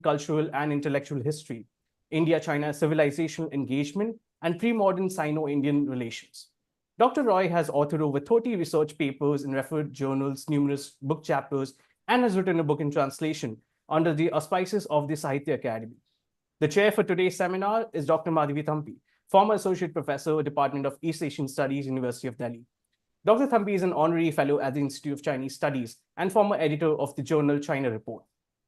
cultural and intellectual history, India-China civilizational engagement, and pre-modern Sino-Indian relations. Dr. Roy has authored over 30 research papers in referred journals, numerous book chapters, and has written a book in translation under the auspices of the Sahitya Academy. The chair for today's seminar is Dr. Madhavi Thampi, former Associate Professor, Department of East Asian Studies, University of Delhi. Dr. Thampi is an honorary fellow at the Institute of Chinese Studies and former editor of the journal China Report.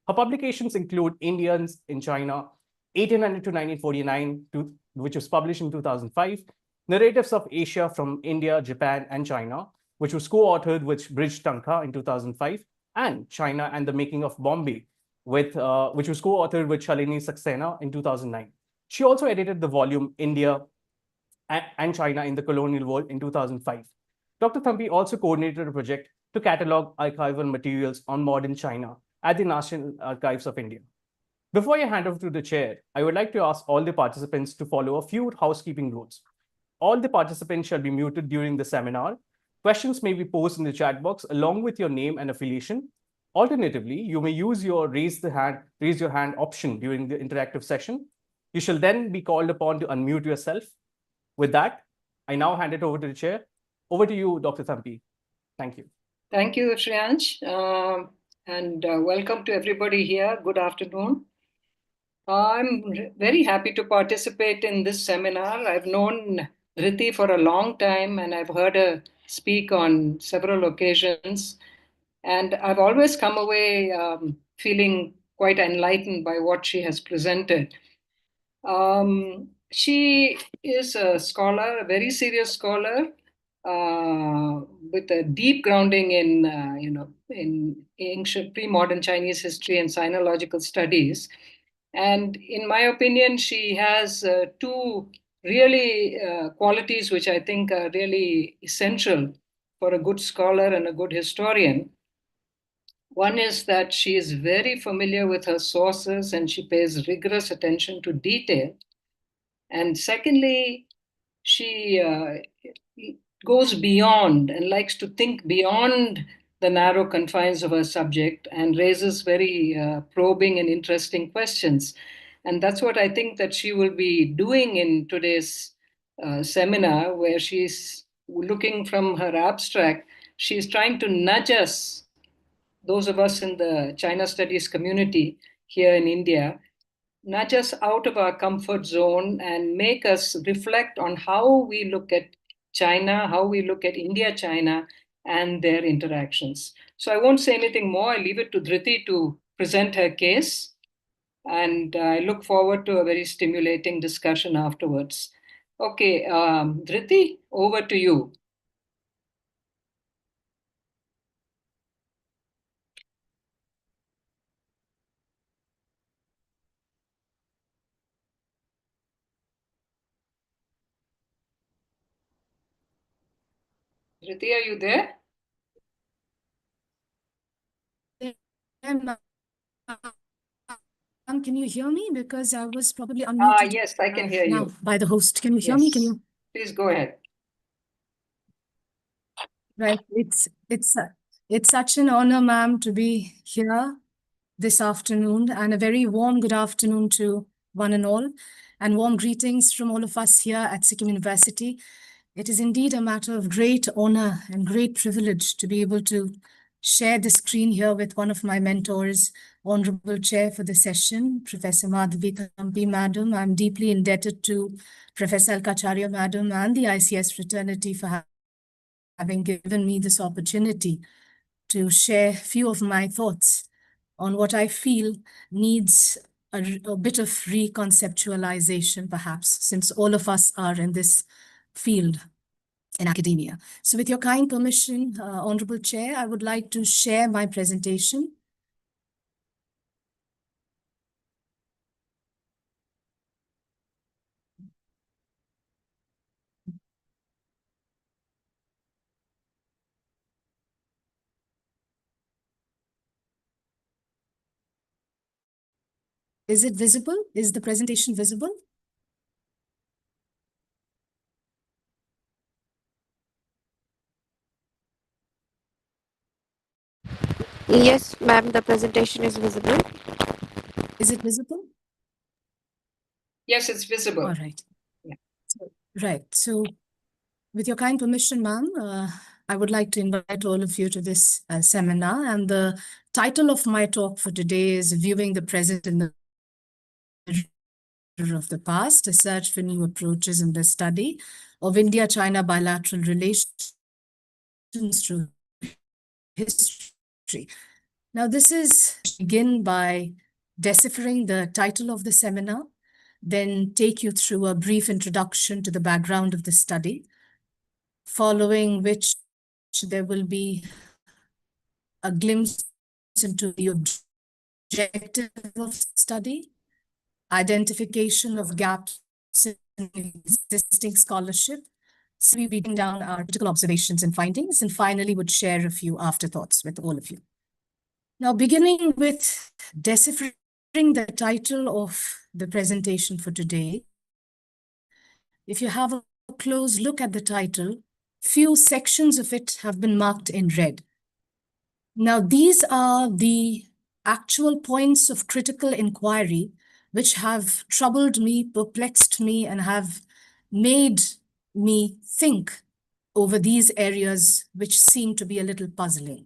Her publications include Indians in China, 1800 to 1949, which was published in 2005, Narratives of Asia from India, Japan, and China, which was co-authored with Brij Tanka in 2005, and China and the Making of Bombay, which was co-authored with Shalini Saxena in 2009. She also edited the volume India and China in the Colonial World in 2005. Dr. Thampi also coordinated a project to catalog archival materials on modern China at the National Archives of India. Before I hand over to the chair, I would like to ask all the participants to follow a few housekeeping rules. All the participants shall be muted during the seminar. Questions may be posed in the chat box along with your name and affiliation. Alternatively, you may use your raise your hand option during the interactive session. You shall then be called upon to unmute yourself. With that, I now hand it over to the chair. Over to you, Dr. Thampi. Thank you. Thank you, Shreyansh, and welcome to everybody here. Good afternoon. I'm very happy to participate in this seminar. I've known Riti for a long time, and I've heard her speak on several occasions. And I've always come away feeling quite enlightened by what she has presented. She is a scholar, a very serious scholar, with a deep grounding in ancient pre-modern Chinese history and sinological studies. And in my opinion, she has two really qualities which I think are really essential for a good scholar and a good historian. One is that she is very familiar with her sources and she pays rigorous attention to detail. And secondly, she goes beyond and likes to think beyond the narrow confines of her subject and raises very probing and interesting questions. And that's what I think that she will be doing in today's seminar, where she's looking from her abstract. She's trying to nudge us, those of us in the China studies community here in India, nudge us out of our comfort zone and make us reflect on how we look at China, how we look at India-China and their interactions. So I won't say anything more. I leave it to Dhriti to present her case. And I look forward to a very stimulating discussion afterwards. Okay, Dhriti, over to you. Dhriti, are you there? Can you hear me? Because I was probably unmuted. Yes, I can hear you. By the host. Can you hear me? Can you? Please go ahead. Right. It's such an honor, ma'am, to be here this afternoon, and a very warm good afternoon to one and all, and warm greetings from all of us here at Sikkim University. It is indeed a matter of great honor and great privilege to be able to share the screen here with one of my mentors, Honorable Chair for the session, Professor Madhavi Thampi, Madam. I'm deeply indebted to Professor Alkacharya, Madam, and the ICS fraternity for having given me this opportunity to share a few of my thoughts on what I feel needs a bit of reconceptualization, perhaps, since all of us are in this field in academia. So with your kind permission, Honorable Chair, I would like to share my presentation. Is it visible? Is the presentation visible? Yes, ma'am, the presentation is visible. Is it visible? Yes, it's visible. All right. Yeah. Right. So with your kind permission, ma'am, I would like to invite all of you to this seminar. And the title of my talk for today is Viewing the Present in the Mirror of the Past, a search for new approaches in the study of India-China bilateral relations through history. Now, this is begin by deciphering the title of the seminar, then take you through a brief introduction to the background of the study, following which there will be a glimpse into the objective of study, identification of gaps in existing scholarship. So we'll be reading down our critical observations and findings, and finally would share a few afterthoughts with all of you. Now, beginning with deciphering the title of the presentation for today, if you have a close look at the title, few sections of it have been marked in red. Now, these are the actual points of critical inquiry which have troubled me, perplexed me, and have made me think over these areas which seem to be a little puzzling.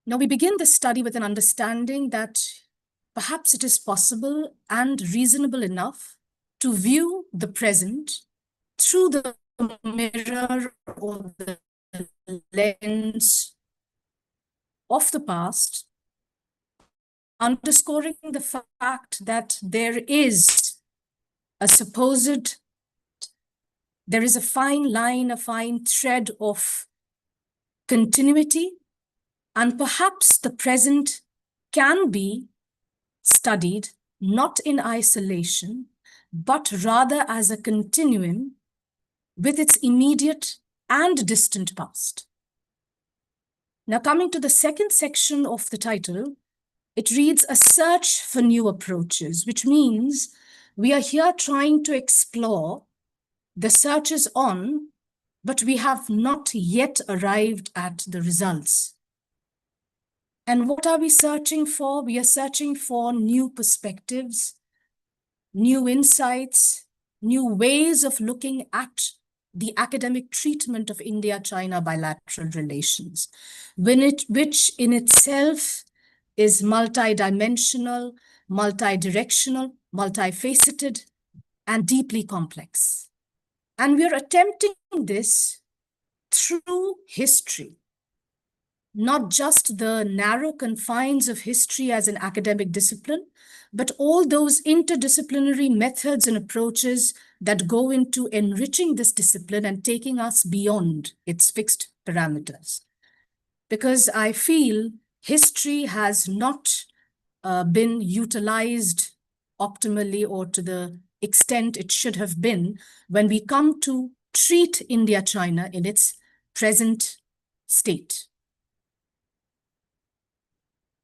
Now, we begin this study with an understanding that perhaps it is possible and reasonable enough to view the present through the mirror or the lens of the past, underscoring the fact that there is a fine line, a fine thread of continuity, and perhaps the present can be studied not in isolation, but rather as a continuum with its immediate and distant past. Now, coming to the second section of the title, it reads A Search for New Approaches, which means we are here trying to explore. The search is on, but we have not yet arrived at the results. And what are we searching for? We are searching for new perspectives, new insights, new ways of looking at the academic treatment of India-China bilateral relations, which in itself is multidimensional, multidirectional, multifaceted, and deeply complex. And we are attempting this through history, not just the narrow confines of history as an academic discipline, but all those interdisciplinary methods and approaches that go into enriching this discipline and taking us beyond its fixed parameters. Because I feel history has not been utilized optimally or to the extent it should have been when we come to treat India-China in its present state.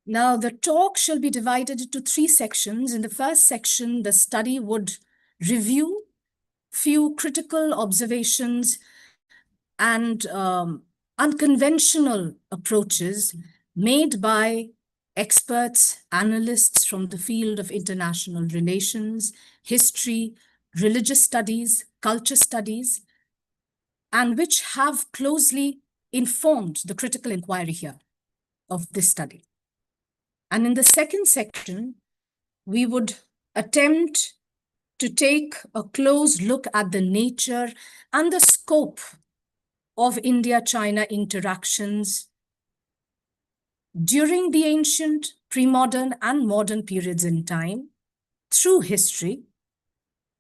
Now, the talk shall be divided into 3 sections. In the first section, the study would review few critical observations and unconventional approaches made by experts, analysts from the field of international relations, history, religious studies, culture studies, and which have closely informed the critical inquiry here of this study. And in the second section, we would attempt to take a close look at the nature and the scope of India-China interactions during the ancient, pre-modern, and modern periods in time through history.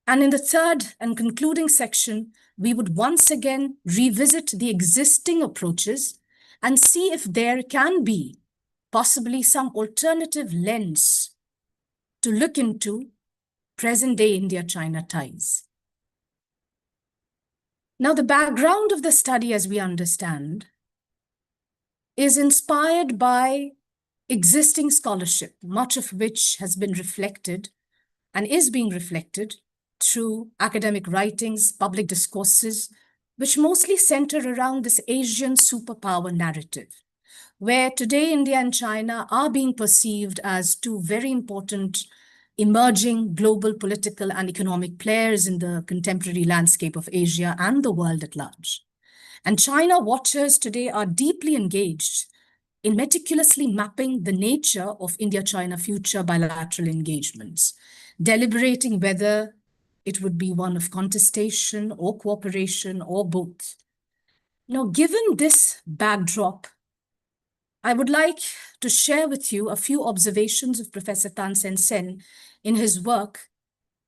And in the third and concluding section, we would once again revisit the existing approaches and see if there can be possibly some alternative lens to look into present-day India-China ties. Now, the background of the study, as we understand, is inspired by existing scholarship, much of which has been reflected and is being reflected through academic writings, public discourses, which mostly center around this Asian superpower narrative. where today India and China are being perceived as two very important emerging global political and economic players in the contemporary landscape of Asia and the world at large. And China watchers today are deeply engaged in meticulously mapping the nature of India-China future bilateral engagements, deliberating whether it would be one of contestation or cooperation or both. Now, given this backdrop, I would like to share with you a few observations of Professor Tan Sen in his work,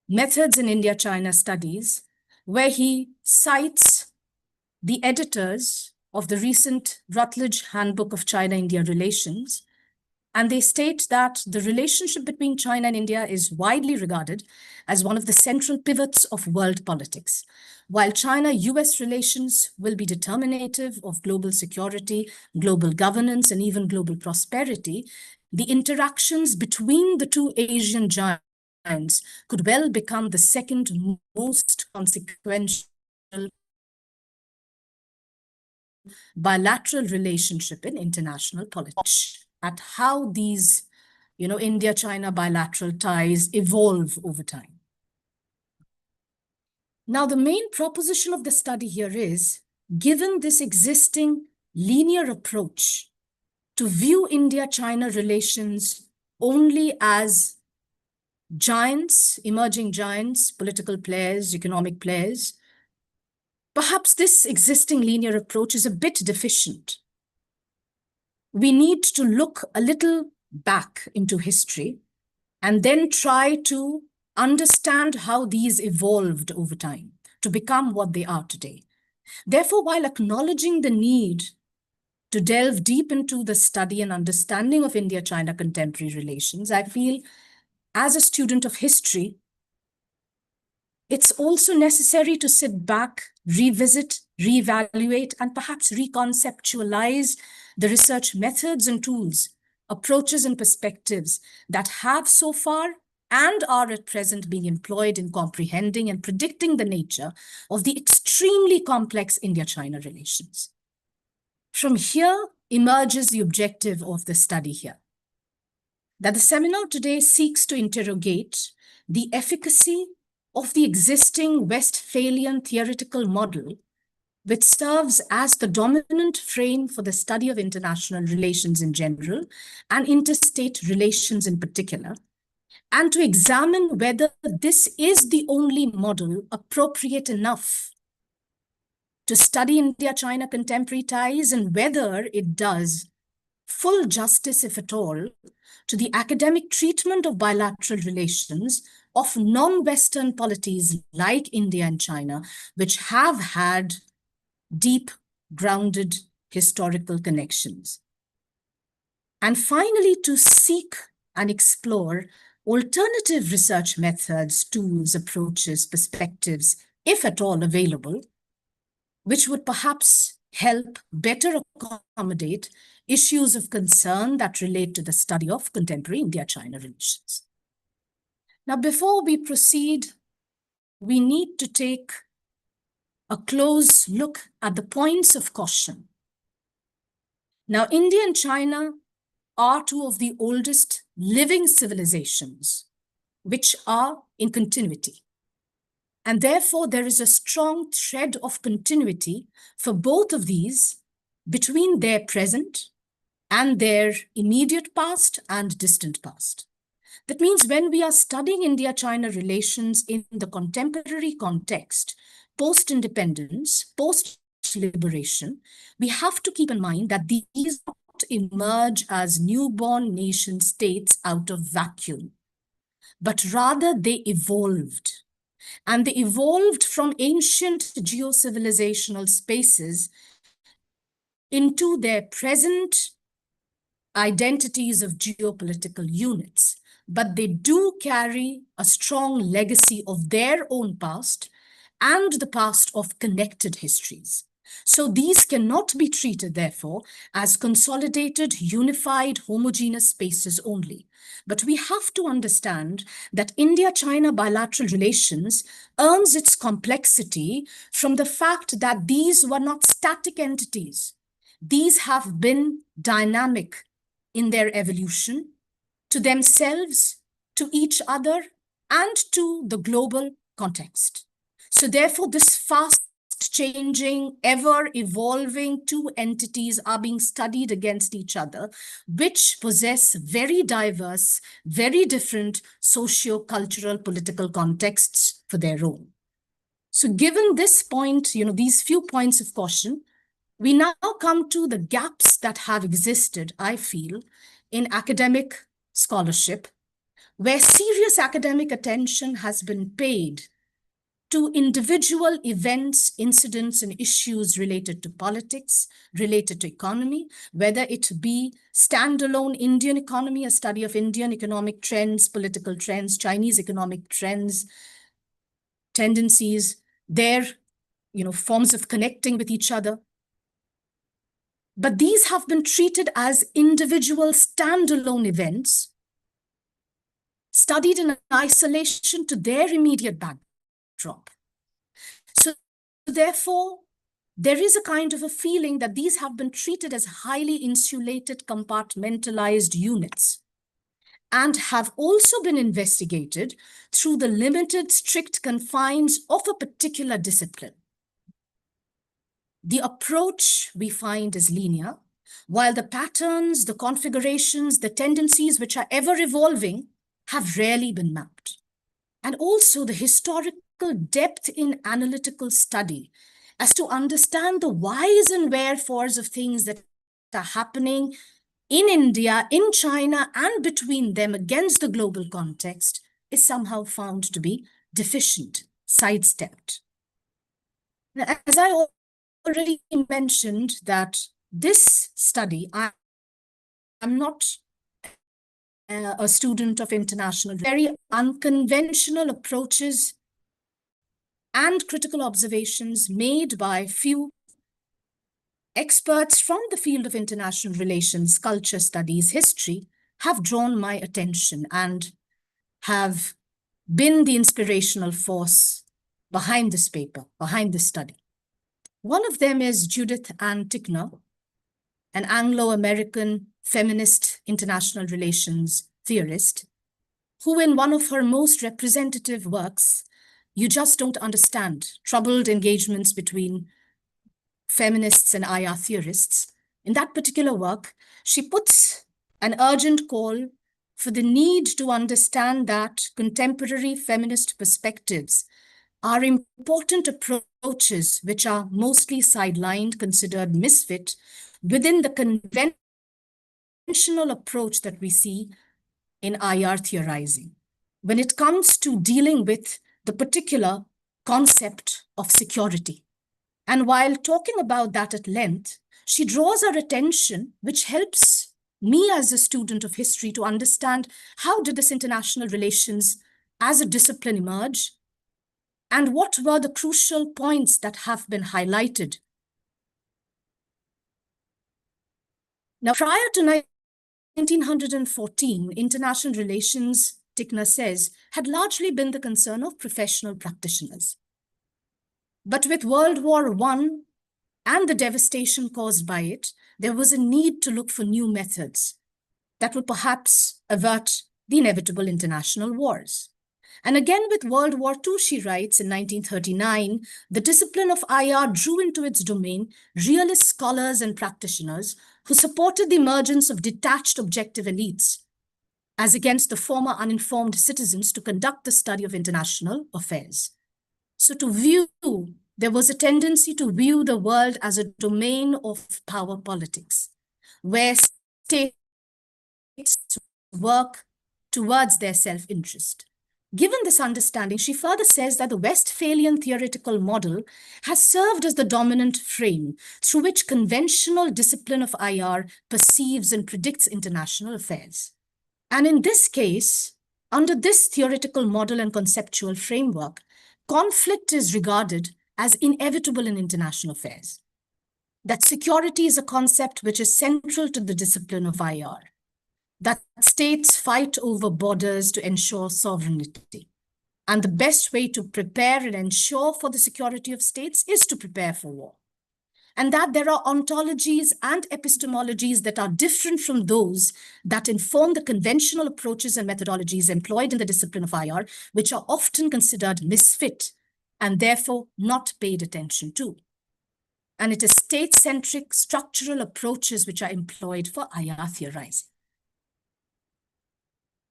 Methods in India-China Studies, where he cites the editors of the recent Routledge Handbook of China-India Relations, and they state that the relationship between China and India is widely regarded as one of the central pivots of world politics. While China-US relations will be determinative of global security, global governance, and even global prosperity, the interactions between the two Asian giants could well become the second most consequential bilateral relationship in international politics, at how these, India-China bilateral ties evolve over time. Now, the main proposition of the study here is, given this existing linear approach to view India-China relations only as giants, emerging giants, political players, economic players, perhaps this existing linear approach is a bit deficient. We need to look a little back into history and then try to understand how these evolved over time to become what they are today. Therefore, while acknowledging the need to delve deep into the study and understanding of India-China contemporary relations, I feel as a student of history, it's also necessary to sit back, revisit, reevaluate, and perhaps reconceptualize the research methods and tools, approaches and perspectives that have so far and are at present being employed in comprehending and predicting the nature of the extremely complex India-China relations. From here emerges the objective of the study here, that the seminar today seeks to interrogate the efficacy of the existing Westphalian theoretical model, which serves as the dominant frame for the study of international relations in general and interstate relations in particular, and to examine whether this is the only model appropriate enough to study India-China contemporary ties, and whether it does full justice, if at all, to the academic treatment of bilateral relations of non-Western polities like India and China, which have had deep, grounded historical connections. And finally, to seek and explore alternative research methods, tools, approaches, perspectives, if at all available, which would perhaps help better accommodate issues of concern that relate to the study of contemporary India-China relations. Now, before we proceed, we need to take a close look at the points of caution. Now, India and China are two of the oldest living civilizations, which are in continuity. And therefore, there is a strong thread of continuity for both of these between their present and their immediate past and distant past. That means when we are studying India-China relations in the contemporary context, post-independence, post-liberation, we have to keep in mind that these don't emerge as newborn nation states out of vacuum, but rather they evolved. And they evolved from ancient geo-civilisational spaces into their present identities of geopolitical units. But they do carry a strong legacy of their own past and the past of connected histories. So these cannot be treated, therefore, as consolidated, unified, homogeneous spaces only. But we have to understand that India-China bilateral relations earns its complexity from the fact that these were not static entities. these have been dynamic in their evolution to themselves, to each other, and to the global context. So therefore, this fast-changing, ever-evolving two entities are being studied against each other, which possess very diverse, very different socio-cultural, political contexts for their own. So given this point, these few points of caution, we now come to the gaps that have existed, I feel, in academic scholarship, where serious academic attention has been paid to individual events, incidents, and issues related to politics, related to economy, whether it be standalone Indian economy, a study of Indian economic trends, political trends, Chinese economic trends, tendencies, their forms of connecting with each other. But these have been treated as individual standalone events, studied in isolation to their immediate backdrop. So therefore, there is a kind of a feeling that these have been treated as highly insulated, compartmentalized units, and have also been investigated through the limited, strict confines of a particular discipline. The approach we find is linear, while the patterns, the configurations, the tendencies which are ever evolving have rarely been mapped. And also the historical depth in analytical study as to understand the whys and wherefores of things that are happening in India, in China, and between them against the global context is somehow found to be deficient, sidestepped. Now, as I already mentioned, that this study, I'm not a student of international, very unconventional approaches and critical observations made by few experts from the field of international relations, culture studies, history, have drawn my attention and have been the inspirational force behind this paper, behind this study. One of them is Judith Ann Tickner, an Anglo-American feminist international relations theorist, who in one of her most representative works, You Just Don't Understand, Troubled Engagements Between Feminists and IR Theorists, in that particular work, she puts an urgent call for the need to understand that contemporary feminist perspectives are important approaches which are mostly sidelined, considered misfit within the conventional approach that we see in IR theorizing, when it comes to dealing with the particular concept of security. And while talking about that at length, she draws our attention, which helps me as a student of history to understand how did this international relations as a discipline emerge, and what were the crucial points that have been highlighted. Now, prior to 1914, international relations, Tickner says, had largely been the concern of professional practitioners. But with World War I and the devastation caused by it, there was a need to look for new methods that would perhaps avert the inevitable international wars. And again, with World War II, she writes in 1939, the discipline of IR drew into its domain realist scholars and practitioners who supported the emergence of detached objective elites, as against the former uninformed citizens, to conduct the study of international affairs. So there was a tendency to view the world as a domain of power politics, where states work towards their self-interest. Given this understanding, she further says that the Westphalian theoretical model has served as the dominant frame through which conventional discipline of IR perceives and predicts international affairs. And in this case, under this theoretical model and conceptual framework, conflict is regarded as inevitable in international affairs. That security is a concept which is central to the discipline of IR. That states fight over borders to ensure sovereignty. And the best way to prepare and ensure for the security of states is to prepare for war. and that there are ontologies and epistemologies that are different from those that inform the conventional approaches and methodologies employed in the discipline of IR, which are often considered misfit and therefore not paid attention to. And it is state-centric structural approaches which are employed for IR theorizing.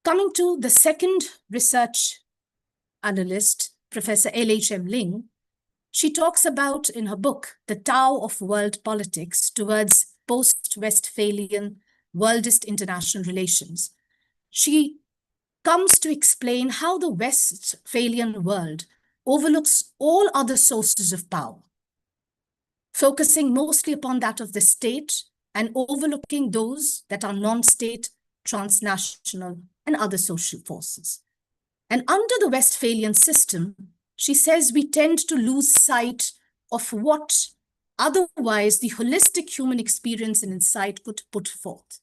Coming to the second research analyst, Professor L.H.M. Ling, she talks about in her book, The Tao of World Politics Towards Post-Westphalian Worldist International Relations. She comes to explain how the Westphalian world overlooks all other sources of power, focusing mostly upon that of the state and overlooking those that are non-state, transnational, and other social forces. And under the Westphalian system, she says we tend to lose sight of what otherwise the holistic human experience and insight could put forth.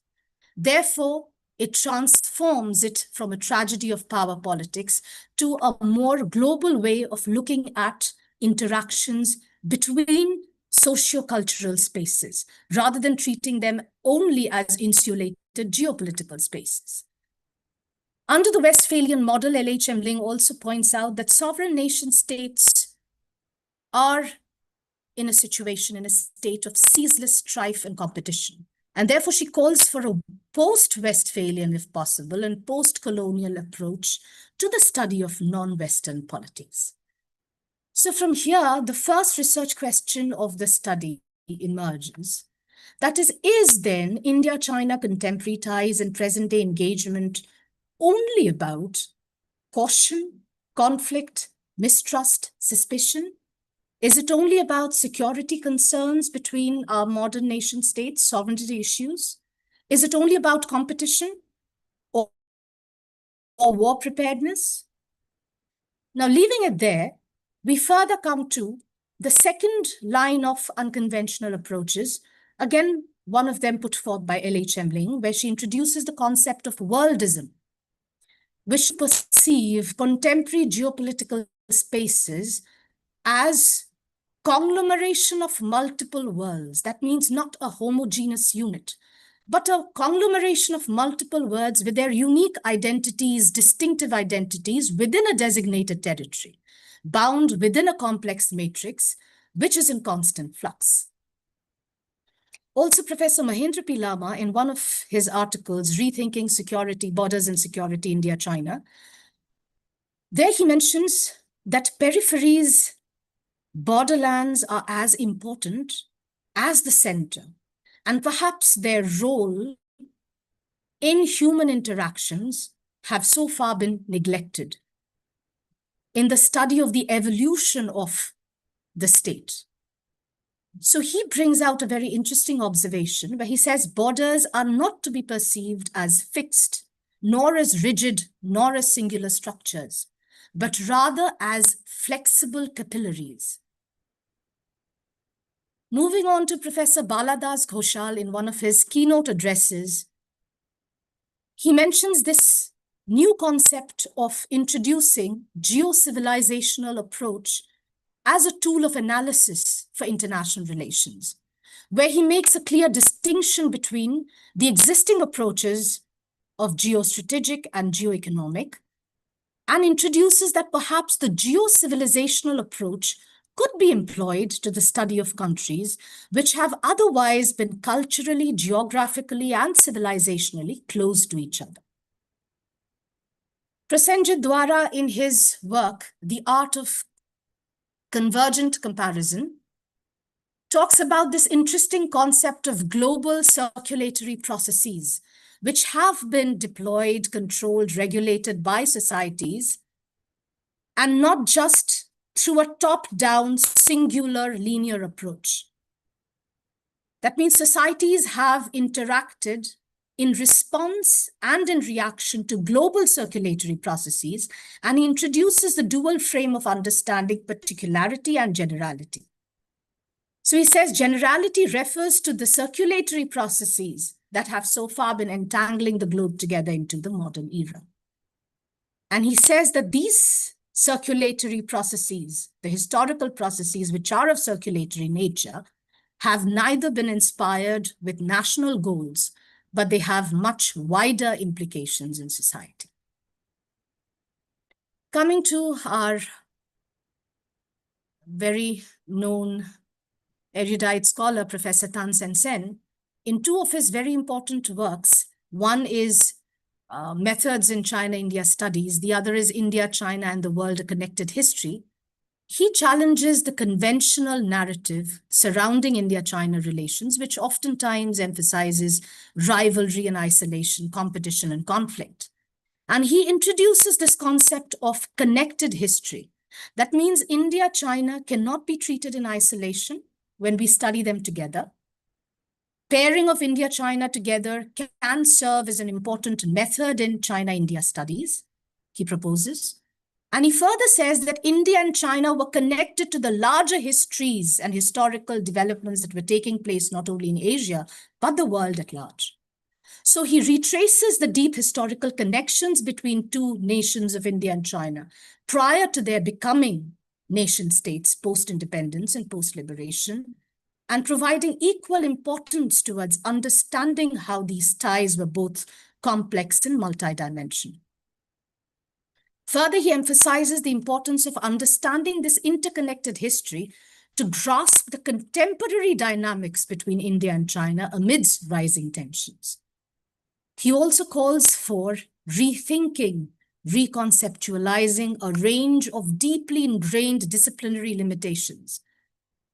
Therefore, it transforms it from a tragedy of power politics to a more global way of looking at interactions between socio-cultural spaces, rather than treating them only as insulated geopolitical spaces. Under the Westphalian model, L.H.M. Ling also points out that sovereign nation states are in a situation, in a state of ceaseless strife and competition. And therefore, she calls for a post-Westphalian, if possible, and post-colonial approach to the study of non-Western polities. So from here, the first research question of the study emerges. That is then India-China contemporary ties and present-day engagement only about caution, conflict, mistrust, suspicion? Is it only about security concerns between our modern nation states, sovereignty issues? Is it only about competition or war preparedness? Now, leaving it there, we further come to the second line of unconventional approaches, again, one of them put forth by L.H.M. Ling, where she introduces the concept of worldism, which perceive contemporary geopolitical spaces as conglomeration of multiple worlds. That means not a homogeneous unit, but a conglomeration of multiple worlds with their unique identities, distinctive identities within a designated territory, bound within a complex matrix, which is in constant flux. Also, Professor Mahendra P. Lama, in one of his articles, Rethinking Security, Borders and Security, India-China, there he mentions that peripheries, borderlands are as important as the center, and perhaps their role in human interactions have so far been neglected in the study of the evolution of the state. So he brings out a very interesting observation where he says borders are not to be perceived as fixed, nor as rigid, nor as singular structures, but rather as flexible capillaries. Moving on to Professor Baladas Ghoshal in one of his keynote addresses, he mentions this new concept of introducing geo-civilisational approach as a tool of analysis for international relations, where he makes a clear distinction between the existing approaches of geostrategic and geoeconomic, and introduces that perhaps the geo-civilisational approach could be employed to the study of countries which have otherwise been culturally, geographically, and civilizationally close to each other. Prasenjit Dwara, in his work, The Art of Convergent Comparison, talks about this interesting concept of global circulatory processes, which have been deployed, controlled, regulated by societies, and not just through a top-down, singular, linear approach. That means societies have interacted in response and in reaction to global circulatory processes, and he introduces the dual frame of understanding particularity and generality. So he says generality refers to the circulatory processes that have so far been entangling the globe together into the modern era. And he says that these circulatory processes, the historical processes which are of circulatory nature, have neither been inspired with national goals, but they have much wider implications in society. Coming to our very known erudite scholar, Professor Tan Sen, in two of his very important works, one is Methods in China-India Studies, the other is India, China, and the World, A Connected History. He challenges the conventional narrative surrounding India-China relations, which oftentimes emphasizes rivalry and isolation, competition and conflict. And he introduces this concept of connected history. That means India-China cannot be treated in isolation when we study them together. Pairing of India-China together can serve as an important method in China-India studies, he proposes. And he further says that India and China were connected to the larger histories and historical developments that were taking place not only in Asia, but the world at large. So he retraces the deep historical connections between two nations of India and China prior to their becoming nation states post-independence and post-liberation, and providing equal importance towards understanding how these ties were both complex and multidimensional. Further, he emphasizes the importance of understanding this interconnected history to grasp the contemporary dynamics between India and China amidst rising tensions. He also calls for rethinking, reconceptualizing a range of deeply ingrained disciplinary limitations,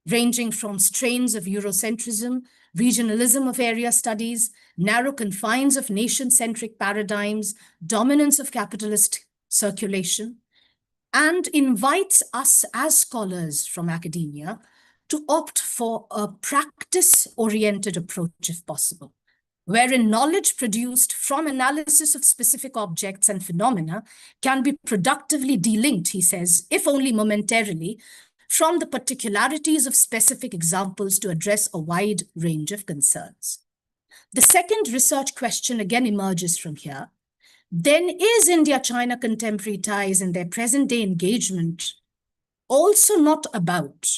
ranging from strains of Eurocentrism, regionalism of area studies, narrow confines of nation-centric paradigms, dominance of capitalist circulation, and invites us as scholars from academia to opt for a practice-oriented approach if possible, wherein knowledge produced from analysis of specific objects and phenomena can be productively delinked, he says, if only momentarily, from the particularities of specific examples to address a wide range of concerns. The second research question again emerges from here. Then is India-China contemporary ties and their present-day engagement also not about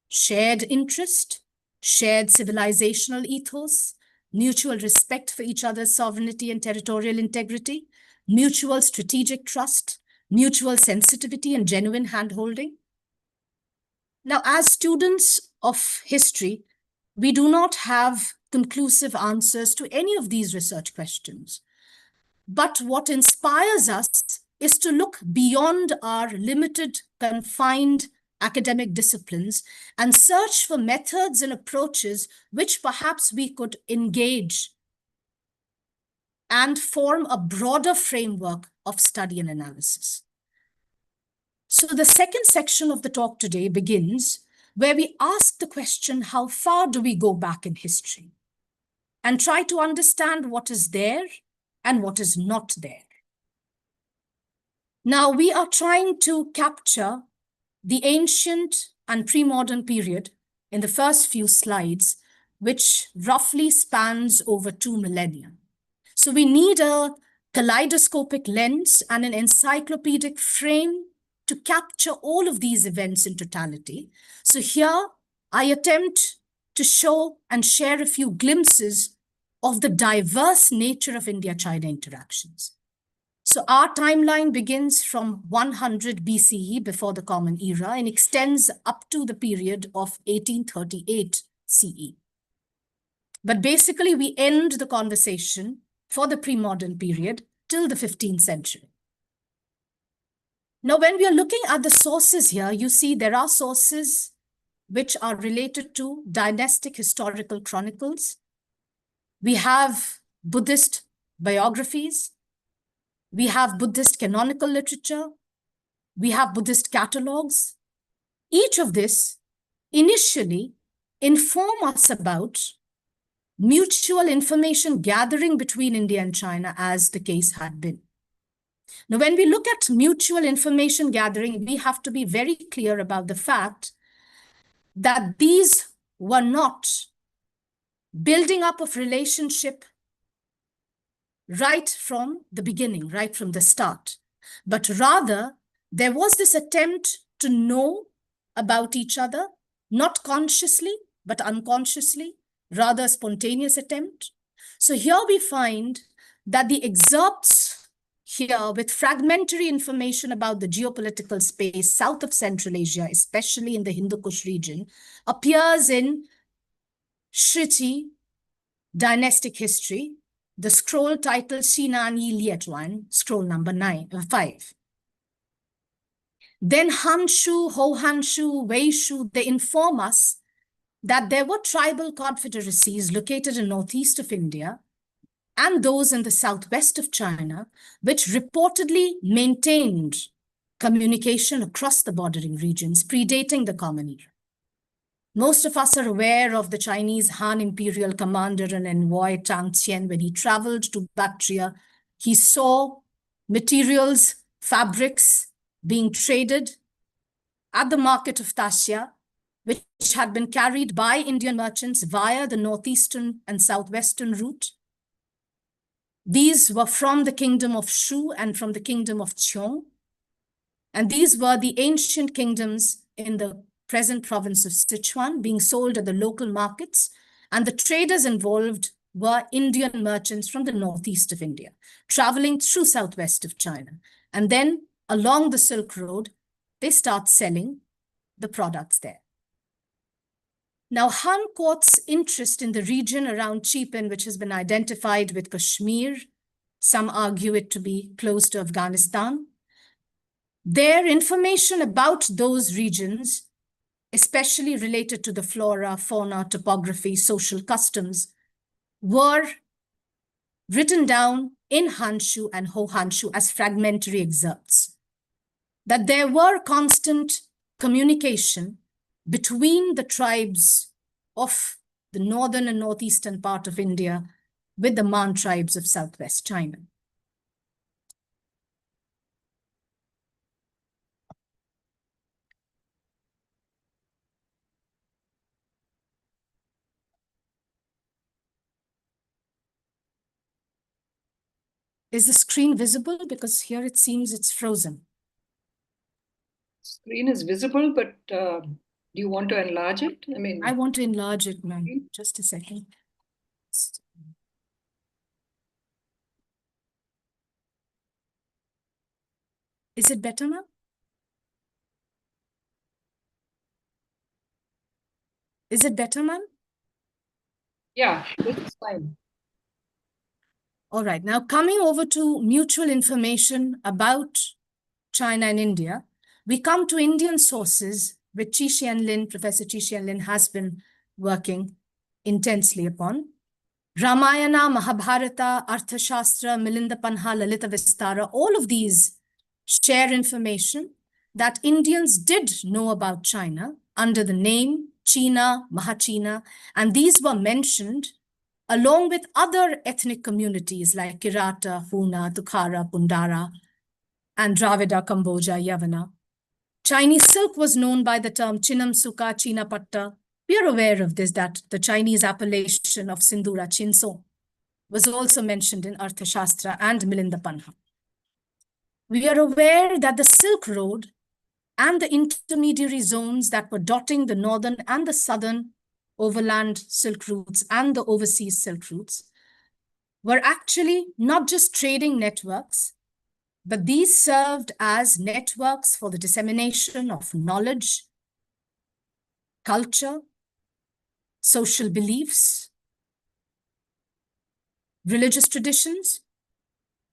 shared interest, shared civilizational ethos, mutual respect for each other's sovereignty and territorial integrity, mutual strategic trust, mutual sensitivity and genuine handholding? Now, as students of history, we do not have conclusive answers to any of these research questions. But what inspires us is to look beyond our limited, confined academic disciplines and search for methods and approaches which perhaps we could engage and form a broader framework of study and analysis. So the second section of the talk today begins where we ask the question, how far do we go back in history? And try to understand what is there and what is not there. Now, we are trying to capture the ancient and pre-modern period in the first few slides, which roughly spans over 2 millennia. So we need a kaleidoscopic lens and an encyclopedic frame to capture all of these events in totality. So here, I attempt to show and share a few glimpses of the diverse nature of India-China interactions. So our timeline begins from 100 BCE, before the Common Era, and extends up to the period of 1838 CE. But basically, we end the conversation for the pre-modern period till the 15th century. Now, when we are looking at the sources here, you see there are sources which are related to dynastic historical chronicles. We have Buddhist biographies. We have Buddhist canonical literature. We have Buddhist catalogs. Each of this initially inform us about mutual information gathering between India and China, as the case had been. Now, when we look at mutual information gathering, we have to be very clear about the fact that these were not building up of relationship right from the beginning, right from the start, but rather there was this attempt to know about each other, not consciously, but unconsciously, rather spontaneous attempt. So here we find that the excerpts here with fragmentary information about the geopolitical space south of Central Asia, especially in the Hindu Kush region, appears in Shriti Dynastic History, the scroll titled Sinan Yi Lietuan, scroll number 5. Then Han Shu, Ho Han Shu, Wei Shu, they inform us that there were tribal confederacies located in northeast of India and those in the southwest of China, which reportedly maintained communication across the bordering regions, predating the Common Era. Most of us are aware of the Chinese Han imperial commander and envoy Tang Qian. When he traveled to Bactria, he saw materials, fabrics being traded at the market of Tasya, which had been carried by Indian merchants via the northeastern and southwestern route. These were from the kingdom of Shu and from the kingdom of Qiong. And these were the ancient kingdoms in the present province of Sichuan being sold at the local markets. And the traders involved were Indian merchants from the northeast of India, traveling through southwest of China. And then along the Silk Road, they start selling the products there. Now, Han Court's interest in the region around Chipin, which has been identified with Kashmir, some argue it to be close to Afghanistan. Their information about those regions, especially related to the flora, fauna, topography, social customs, were written down in Hanshu and Ho Hanshu as fragmentary excerpts. That there were constant communication between the tribes of the northern and northeastern part of India with the Man tribes of southwest China. Is the screen visible? Because here it seems it's frozen. Screen is visible, but do you want to enlarge it? I want to enlarge it, ma'am. Just a second. Is it better, ma'am? Is it better, ma'am? Yeah, this is fine. All right. Now, coming over to mutual information about China and India, we come to Indian sources, which Professor Chi Xianlin has been working intensely upon. Ramayana, Mahabharata, Arthashastra, Milinda Panha, Lalita Vistara, all of these share information that Indians did know about China under the name China, Mahachina, and these were mentioned along with other ethnic communities like Kirata, Huna, Tukhara, Pundara, and Dravida, Cambodia, Yavana. Chinese silk was known by the term Chinam Suka, Chinapatta. We are aware of this, that the Chinese appellation of Sindura, Chinso, was also mentioned in Arthashastra and Milinda Panha. We are aware that the Silk Road and the intermediary zones that were dotting the northern and the southern overland silk routes and the overseas silk routes were actually not just trading networks, but these served as networks for the dissemination of knowledge, culture, social beliefs, religious traditions,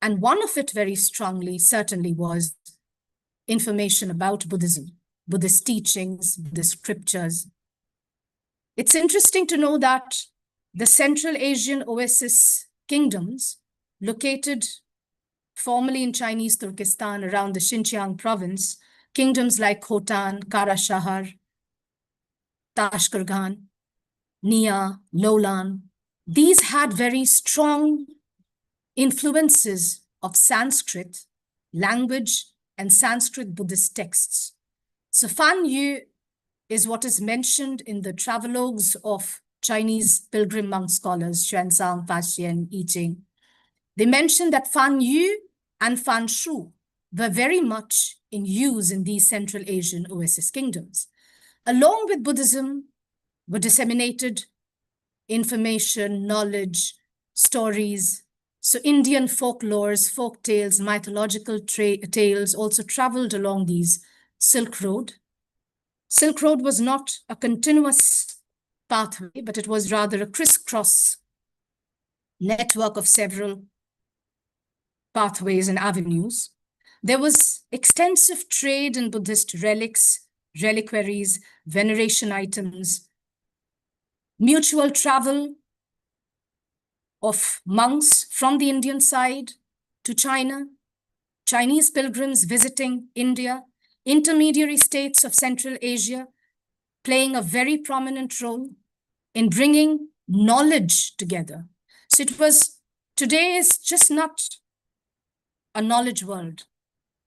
and one of it very strongly certainly was information about Buddhism, Buddhist teachings, Buddhist scriptures. It's interesting to know that the Central Asian oasis kingdoms located formerly in Chinese Turkestan around the Xinjiang province, kingdoms like Khotan, Karashahar, Tashqarghan, Nia, Lolan, these had very strong influences of Sanskrit language and Sanskrit Buddhist texts. So Fan Yu is what is mentioned in the travelogues of Chinese pilgrim monk scholars, Xuanzang, Faxian, I Ching. They mention that Fan Yu and Fan Shu were very much in use in these Central Asian oasis kingdoms. Along with Buddhism, were disseminated information, knowledge, stories. So Indian folklores, folk tales, mythological tales also traveled along these Silk Road. Silk Road was not a continuous pathway, but it was rather a crisscross network of several pathways and avenues. There was extensive trade in Buddhist relics, reliquaries, veneration items, mutual travel of monks from the Indian side to China, Chinese pilgrims visiting India, intermediary states of Central Asia playing a very prominent role in bringing knowledge together. So today is just not a knowledge world.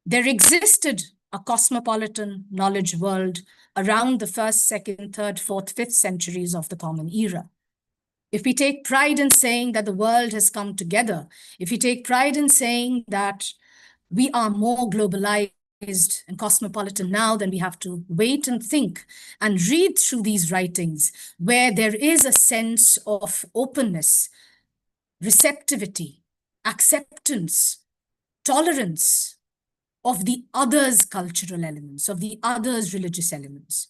There existed a cosmopolitan knowledge world around the 1st, 2nd, 3rd, 4th, 5th centuries of the Common Era. If we take pride in saying that the world has come together, if we take pride in saying that we are more globalized and cosmopolitan now, then we have to wait and think and read through these writings where there is a sense of openness, receptivity, acceptance, tolerance of the other's cultural elements, of the other's religious elements.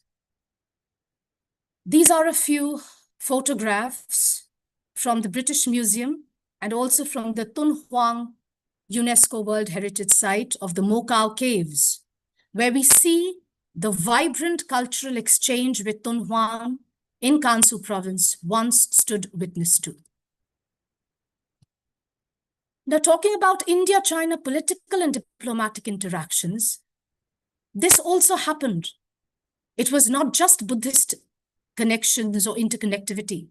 These are a few photographs from the British Museum and also from the Tunhuang UNESCO World Heritage Site of the Mokau Caves, where we see the vibrant cultural exchange with Tunhuang in Gansu province once stood witness to. Now, talking about India-China political and diplomatic interactions, this also happened. It was not just Buddhist connections or interconnectivity.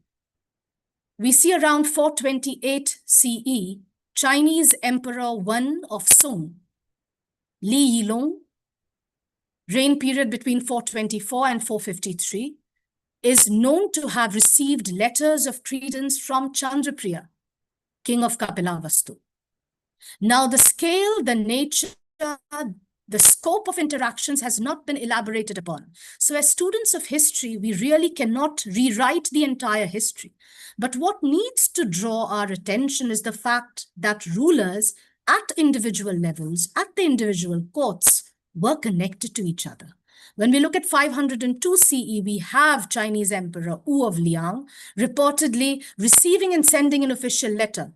We see around 428 CE, Chinese Emperor Wen of Song, Li Yilong, reign period between 424 and 453, is known to have received letters of credence from Chandrapriya, king of Kapilavastu. Now, the scale, the nature, the scope of interactions has not been elaborated upon. So as students of history, we really cannot rewrite the entire history. But what needs to draw our attention is the fact that rulers at individual levels, at the individual courts, were connected to each other. When we look at 502 CE, we have Chinese Emperor Wu of Liang reportedly receiving and sending an official letter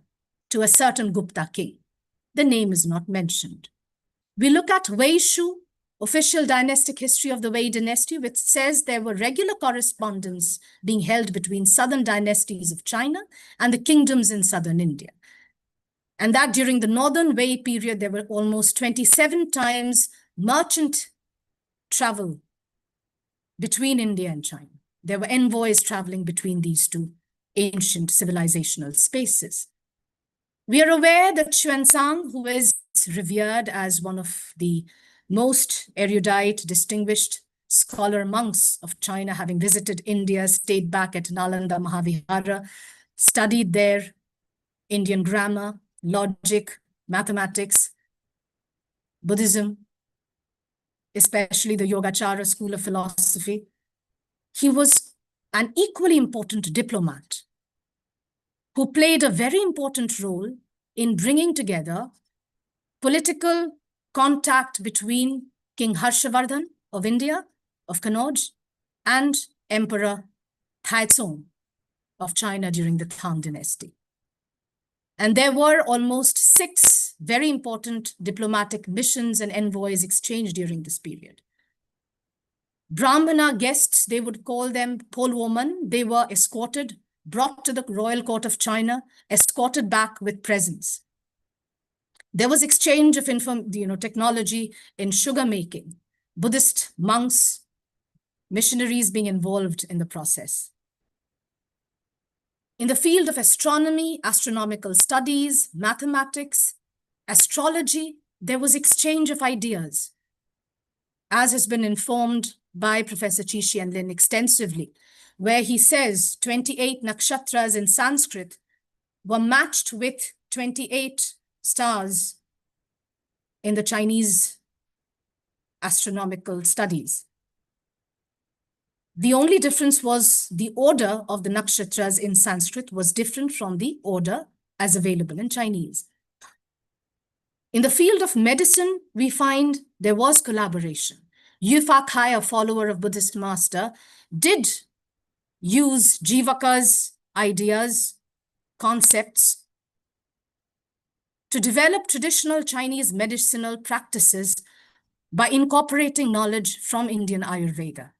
to a certain Gupta king. The name is not mentioned. We look at Wei Shu, official dynastic history of the Wei dynasty, which says there were regular correspondence being held between southern dynasties of China and the kingdoms in southern India. And that during the northern Wei period, there were almost 27 times merchant travel between India and China. There were envoys traveling between these two ancient civilizational spaces. We are aware that Xuanzang, who is revered as one of the most erudite, distinguished scholar monks of China, having visited India, stayed back at Nalanda Mahavihara, studied there Indian grammar, logic, mathematics, Buddhism, especially the Yogacara school of philosophy. He was an equally important diplomat who played a very important role in bringing together political contact between King Harshavardhan of India, of Kannauj, and Emperor Taizong of China during the Tang dynasty. And there were almost 6 very important diplomatic missions and envoys exchanged during this period. Brahmana guests, they would call them polwoman, they were escorted, brought to the royal court of China, escorted back with presents. There was exchange of technology in sugar making, Buddhist monks, missionaries being involved in the process. In the field of astronomy, astronomical studies, mathematics, astrology, there was exchange of ideas, as has been informed by Professor Chi Xian Lin extensively, where he says 28 nakshatras in Sanskrit were matched with 28 stars in the Chinese astronomical studies. The only difference was the order of the nakshatras in Sanskrit was different from the order as available in Chinese. In the field of medicine, we find there was collaboration. Yu Fa Khai, a follower of Buddhist master, did use Jivaka's ideas, concepts, to develop traditional Chinese medicinal practices by incorporating knowledge from Indian Ayurveda.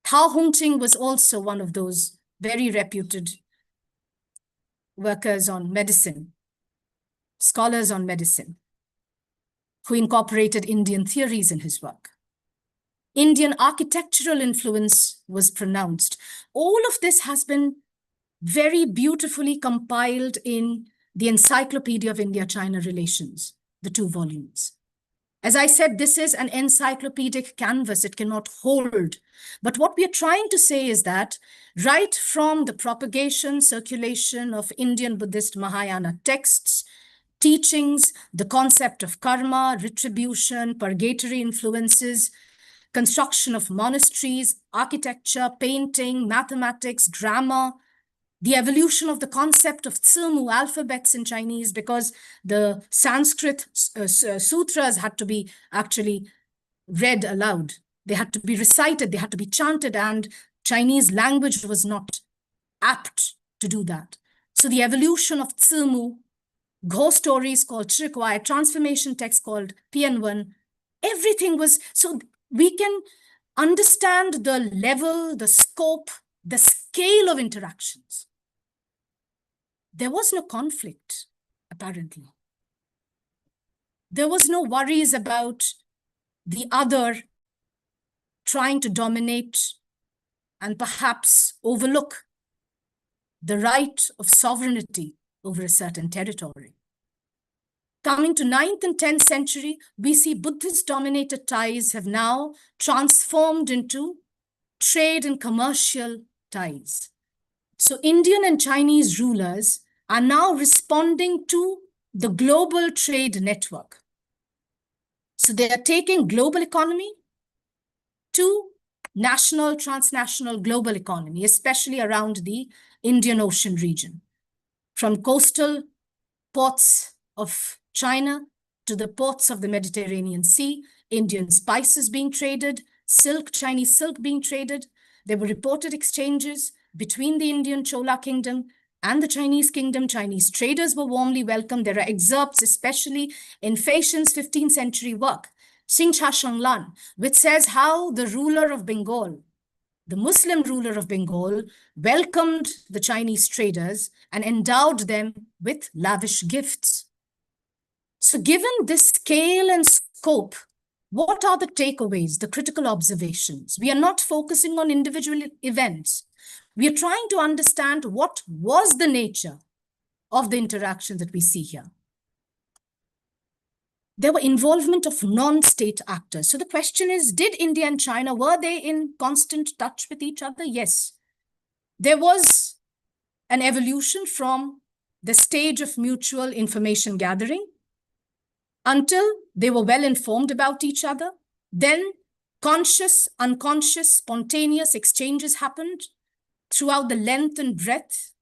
Tao Hongqing was also one of those very reputed workers on medicine, scholars on medicine, who incorporated Indian theories in his work. Indian architectural influence was pronounced. All of this has been very beautifully compiled in the Encyclopedia of India-China Relations, the 2 volumes. As I said, this is an encyclopedic canvas. It cannot hold. But what we are trying to say is that right from the propagation, circulation of Indian Buddhist Mahayana texts, teachings, the concept of karma, retribution, purgatory influences, construction of monasteries, architecture, painting, mathematics, drama, the evolution of the concept of Tsumu alphabets in Chinese, because the Sanskrit sutras had to be actually read aloud. They had to be recited, they had to be chanted, and Chinese language was not apt to do that. So the evolution of Tsumu, ghost stories called Chikwai, transformation text called Pianwen, everything was, so we can understand the level, the scope, the scale of interactions. There was no conflict, apparently. There was no worries about the other trying to dominate and perhaps overlook the right of sovereignty over a certain territory. Coming to 9th and 10th century, we see Buddhist-dominated ties have now transformed into trade and commercial ties. So Indian and Chinese rulers are now responding to the global trade network. So they are taking global economy to national, transnational, global economy, especially around the Indian Ocean region. From coastal ports of China to the ports of the Mediterranean Sea, Indian spices being traded, silk, Chinese silk being traded. There were reported exchanges between the Indian Chola kingdom and the Chinese kingdom. Chinese traders were warmly welcomed. There are excerpts, especially in Feishan's 15th century work, Xingcha Shenglan, which says how the ruler of Bengal, the Muslim ruler of Bengal, welcomed the Chinese traders and endowed them with lavish gifts. So given this scale and scope, what are the takeaways, the critical observations? We are not focusing on individual events. We are trying to understand what was the nature of the interaction that we see here. There were involvement of non-state actors. So the question is, did India and China, were they in constant touch with each other? Yes. There was an evolution from the stage of mutual information gathering until they were well informed about each other. Then conscious, unconscious, spontaneous exchanges happened throughout the length and breadth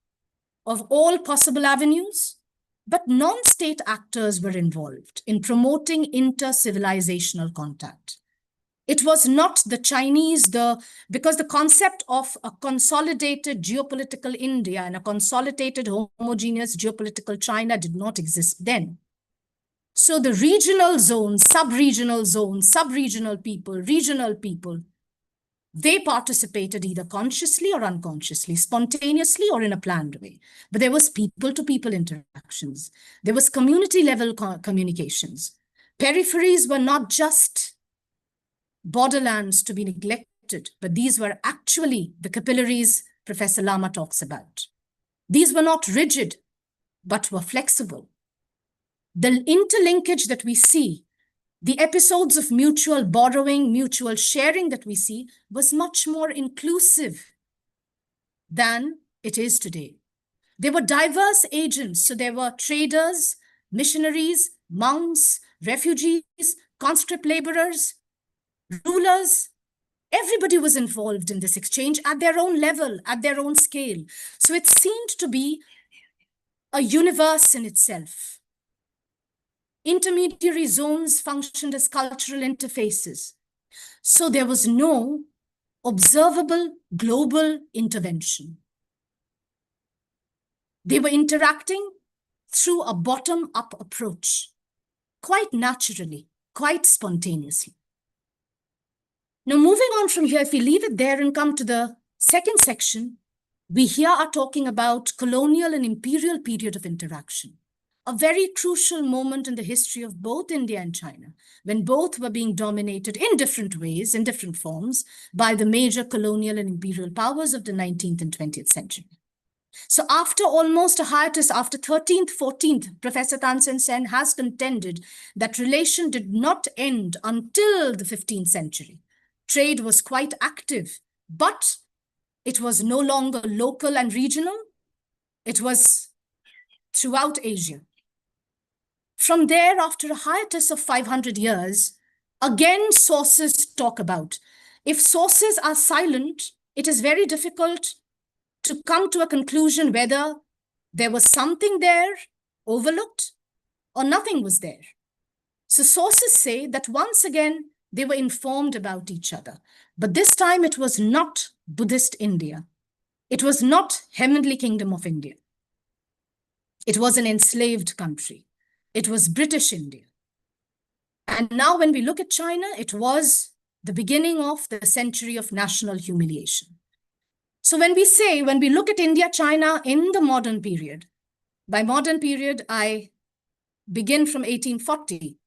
of all possible avenues. But non-state actors were involved in promoting inter-civilisational contact. It was not the Chinese, because the concept of a consolidated geopolitical India and a consolidated homogeneous geopolitical China did not exist then. So the regional zones, sub-regional people, regional people, they participated either consciously or unconsciously, spontaneously or in a planned way. But there was people-to-people interactions. There was community-level communications. Peripheries were not just borderlands to be neglected, but these were actually the capillaries Professor Lama talks about. These were not rigid, but were flexible. The interlinkage that we see, the episodes of mutual borrowing, mutual sharing that we see was much more inclusive than it is today. There were diverse agents. So there were traders, missionaries, monks, refugees, conscript laborers, rulers, Everybody was involved in this exchange at their own level, at their own scale. So it seemed to be a universe in itself. Intermediary zones functioned as cultural interfaces. So there was no observable global intervention. They were interacting through a bottom-up approach, quite naturally, quite spontaneously. Now, moving on from here, if we leave it there and come to the second section, we here are talking about colonial and imperial period of interaction, a very crucial moment in the history of both India and China, when both were being dominated in different ways, in different forms, by the major colonial and imperial powers of the 19th and 20th century. So after almost a hiatus, after 13th, 14th, Professor Tan Sen has contended that relation did not end until the 15th century. Trade was quite active, but it was no longer local and regional. It was throughout Asia. From there, after a hiatus of 500 years, again, sources talk about. If sources are silent, it is very difficult to come to a conclusion whether there was something there overlooked or nothing was there. So sources say that once again, they were informed about each other. But this time it was not Buddhist India. It was not Heavenly Kingdom of India. It was an enslaved country. It was British India. And now when we look at China, it was the beginning of the century of national humiliation. So when we look at India, China in the modern period, by modern period, I begin from 1840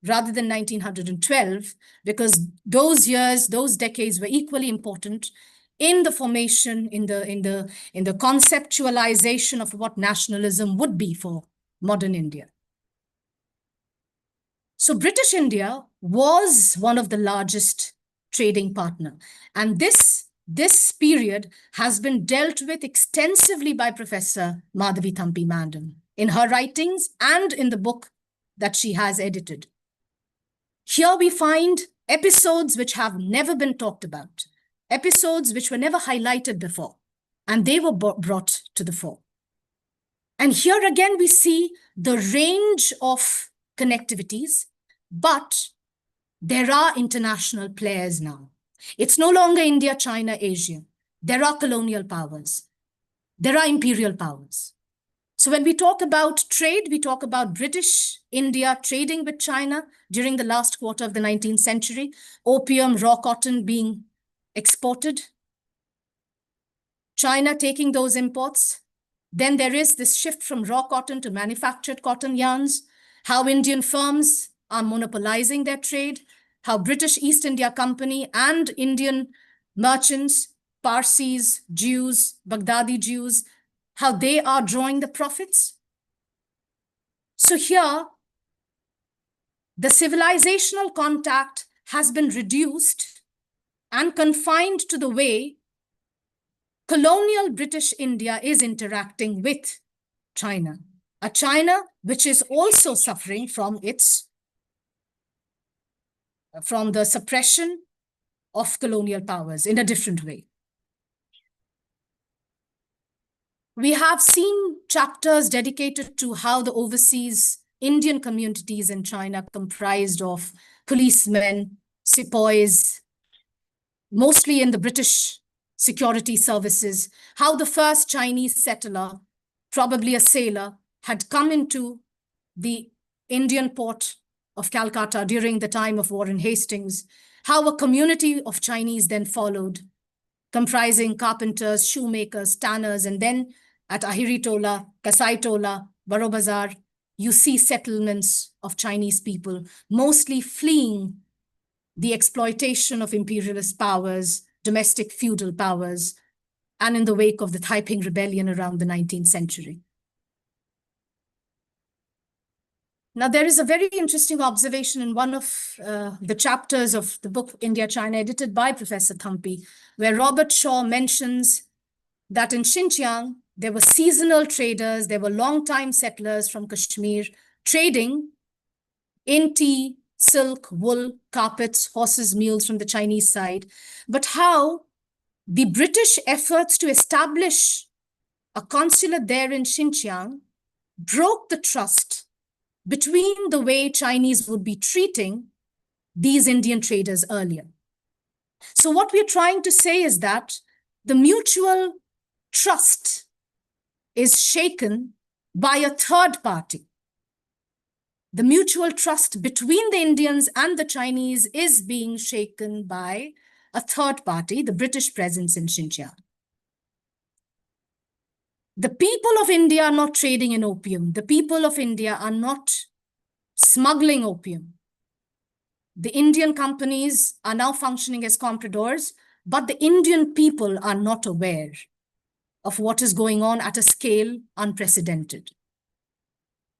rather than 1912, because those years, those decades were equally important in the formation, in the conceptualization of what nationalism would be for modern India. So British India was one of the largest trading partner. And this period has been dealt with extensively by Professor Madhavi Thampi Mandam in her writings and in the book that she has edited. Here we find episodes which have never been talked about, episodes which were never highlighted before, and they were brought to the fore. And here again, we see the range of connectivities, but there are international players now. It's no longer India, China, Asia. There are colonial powers. There are imperial powers. So when we talk about trade, we talk about British India trading with China during the last quarter of the 19th century, opium, raw cotton being exported, China taking those imports. Then there is this shift from raw cotton to manufactured cotton yarns, how Indian firms are monopolizing their trade, how British East India Company and Indian merchants, Parsis, Jews, Baghdadi Jews, how they are drawing the profits. So here, the civilizational contact has been reduced and confined to the way colonial British India is interacting with China, a China which is also suffering from the suppression of colonial powers in a different way. We have seen chapters dedicated to how the overseas Indian communities in China comprised of policemen, sepoys, mostly in the British security services, how the first Chinese settler, probably a sailor, had come into the Indian port of Calcutta during the time of Warren Hastings, how a community of Chinese then followed, comprising carpenters, shoemakers, tanners, and then at Ahiri Tola, Kasai Tola, Baro Bazar, you see settlements of Chinese people, mostly fleeing the exploitation of imperialist powers, domestic feudal powers, and in the wake of the Taiping Rebellion around the 19th century. Now, there is a very interesting observation in one of the chapters of the book India, China, edited by Professor Thampi, where Robert Shaw mentions that in Xinjiang, there were seasonal traders, there were long-time settlers from Kashmir trading in tea, silk, wool, carpets, horses, mules from the Chinese side, but how the British efforts to establish a consulate there in Xinjiang broke the trust between the way Chinese would be treating these Indian traders earlier. So what we're trying to say is that the mutual trust is shaken by a third party. The mutual trust between the Indians and the Chinese is being shaken by a third party, the British presence in Xinjiang. The people of India are not trading in opium. The people of India are not smuggling opium. The Indian companies are now functioning as compradors, but the Indian people are not aware of what is going on at a scale unprecedented.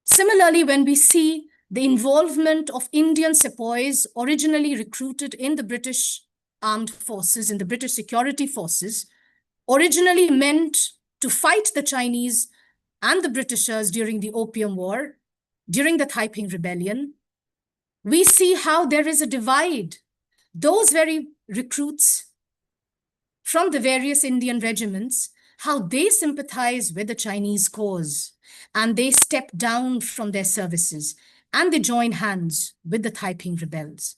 Similarly, when we see the involvement of Indian sepoys originally recruited in the British armed forces, in the British security forces, originally meant to fight the Chinese and the Britishers during the Opium War, during the Taiping Rebellion, we see how there is a divide. Those very recruits from the various Indian regiments, how they sympathize with the Chinese cause, and they step down from their services and they join hands with the Taiping rebels.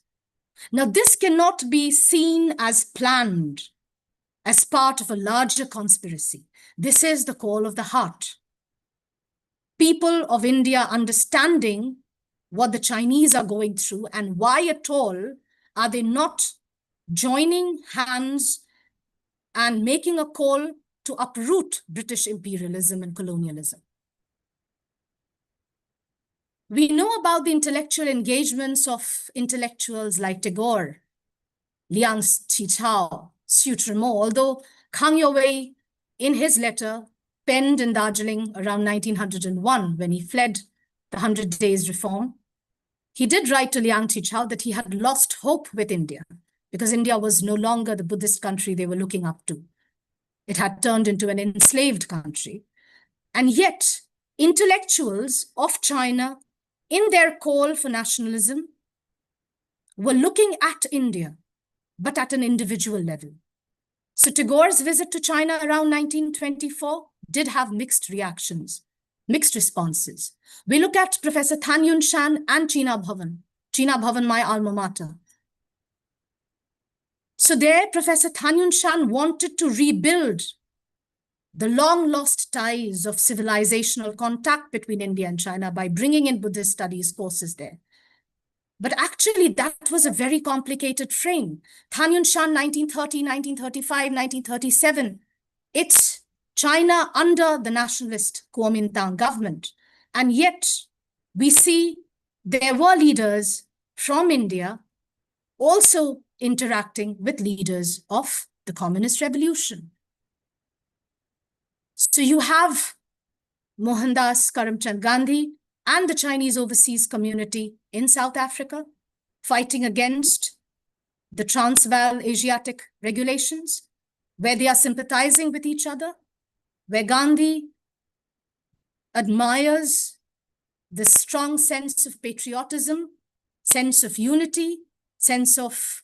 Now, this cannot be seen as planned, as part of a larger conspiracy. This is the call of the heart. People of India understanding what the Chinese are going through and why at all are they not joining hands and making a call to uproot British imperialism and colonialism. We know about the intellectual engagements of intellectuals like Tagore, Liang Qichao, Sutremo, although Kang Youwei, in his letter penned in Darjeeling around 1901, when he fled the 100 Days Reform, he did write to Liang Qichao that he had lost hope with India because India was no longer the Buddhist country they were looking up to. It had turned into an enslaved country. And yet, intellectuals of China, in their call for nationalism, were looking at India, but at an individual level. So Tagore's visit to China around 1924 did have mixed reactions, mixed responses. We look at Professor Tan Yun Shan and China Bhavan, my alma mater. So there, Professor Tan Yun Shan wanted to rebuild the long-lost ties of civilizational contact between India and China by bringing in Buddhist studies courses there. But actually, that was a very complicated frame. Tan Yun Shan, 1930, 1935, 1937. It's China under the nationalist Kuomintang government. And yet, we see there were leaders from India also interacting with leaders of the communist revolution. So you have Mohandas Karamchand Gandhi and the Chinese overseas community in South Africa fighting against the Transvaal Asiatic regulations, where they are sympathizing with each other, where Gandhi admires the strong sense of patriotism, sense of unity, sense of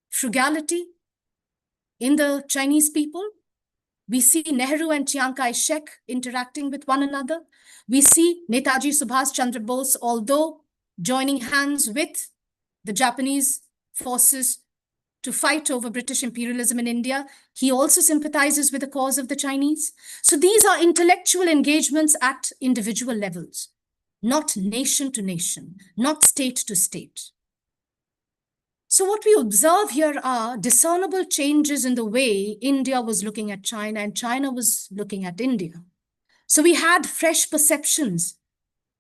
frugality in the Chinese people. We see Nehru and Chiang Kai-shek interacting with one another. We see Netaji Subhas Chandra Bose, although joining hands with the Japanese forces to fight over British imperialism in India, he also sympathizes with the cause of the Chinese. So these are intellectual engagements at individual levels, not nation to nation, not state to state. So what we observe here are discernible changes in the way India was looking at China and China was looking at India. So we had fresh perceptions.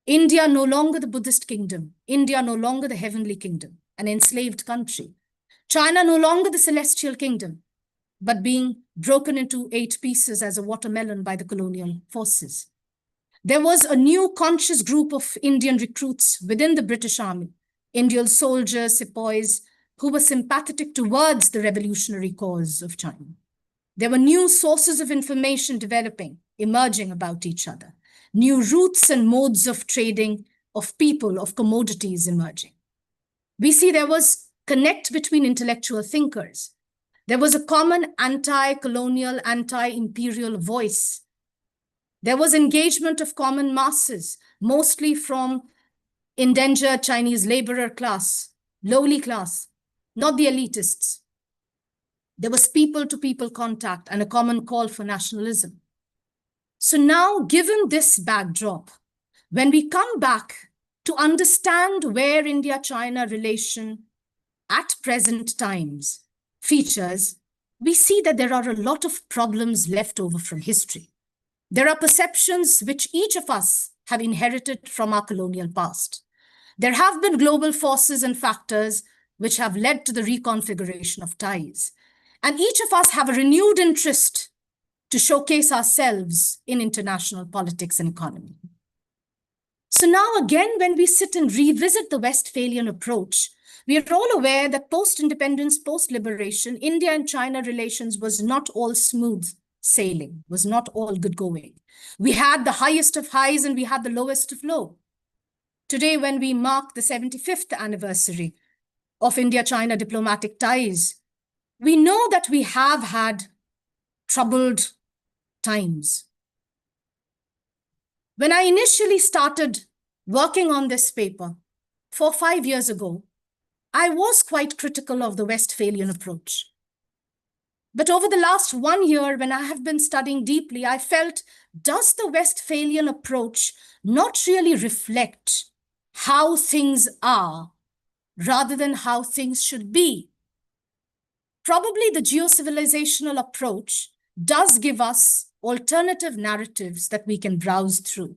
India no longer the Buddhist kingdom, India no longer the heavenly kingdom, an enslaved country. China no longer the celestial kingdom, but being broken into 8 pieces as a watermelon by the colonial forces. There was a new conscious group of Indian recruits within the British Army, Indian soldiers, sepoys, who were sympathetic towards the revolutionary cause of China. There were new sources of information developing, emerging about each other, new routes and modes of trading of people, of commodities emerging. We see there was connect between intellectual thinkers. There was a common anti-colonial, anti-imperial voice. There was engagement of common masses, mostly from endangered Chinese laborer class, lowly class, not the elitists. There was people-to-people contact and a common call for nationalism. So now, given this backdrop, when we come back to understand where India-China relation at present times features, we see that there are a lot of problems left over from history. There are perceptions which each of us have inherited from our colonial past. There have been global forces and factors which have led to the reconfiguration of ties. And each of us have a renewed interest to showcase ourselves in international politics and economy. So now again, when we sit and revisit the Westphalian approach, we are all aware that post-independence, post-liberation, India and China relations was not all smooth sailing, was not all good going. We had the highest of highs and we had the lowest of low. Today, when we mark the 75th anniversary of India-China diplomatic ties, we know that we have had troubled times. When I initially started working on this paper 4 or 5 years ago, I was quite critical of the Westphalian approach. But over the last 1 year, when I have been studying deeply, I felt, does the Westphalian approach not really reflect how things are rather than how things should be? Probably the geo-civilisational approach does give us alternative narratives that we can browse through.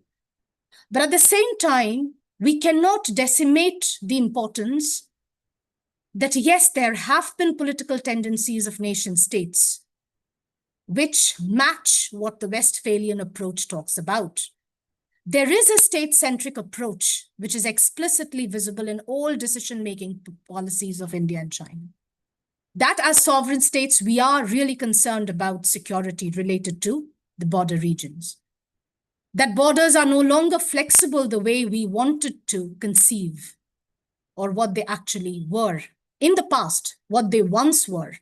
But at the same time, we cannot decimate the importance that, yes, there have been political tendencies of nation states which match what the Westphalian approach talks about. There is a state-centric approach which is explicitly visible in all decision-making policies of India and China. That as sovereign states, we are really concerned about security related to the border regions. That borders are no longer flexible the way we wanted to conceive or what they actually were. In the past, what they once were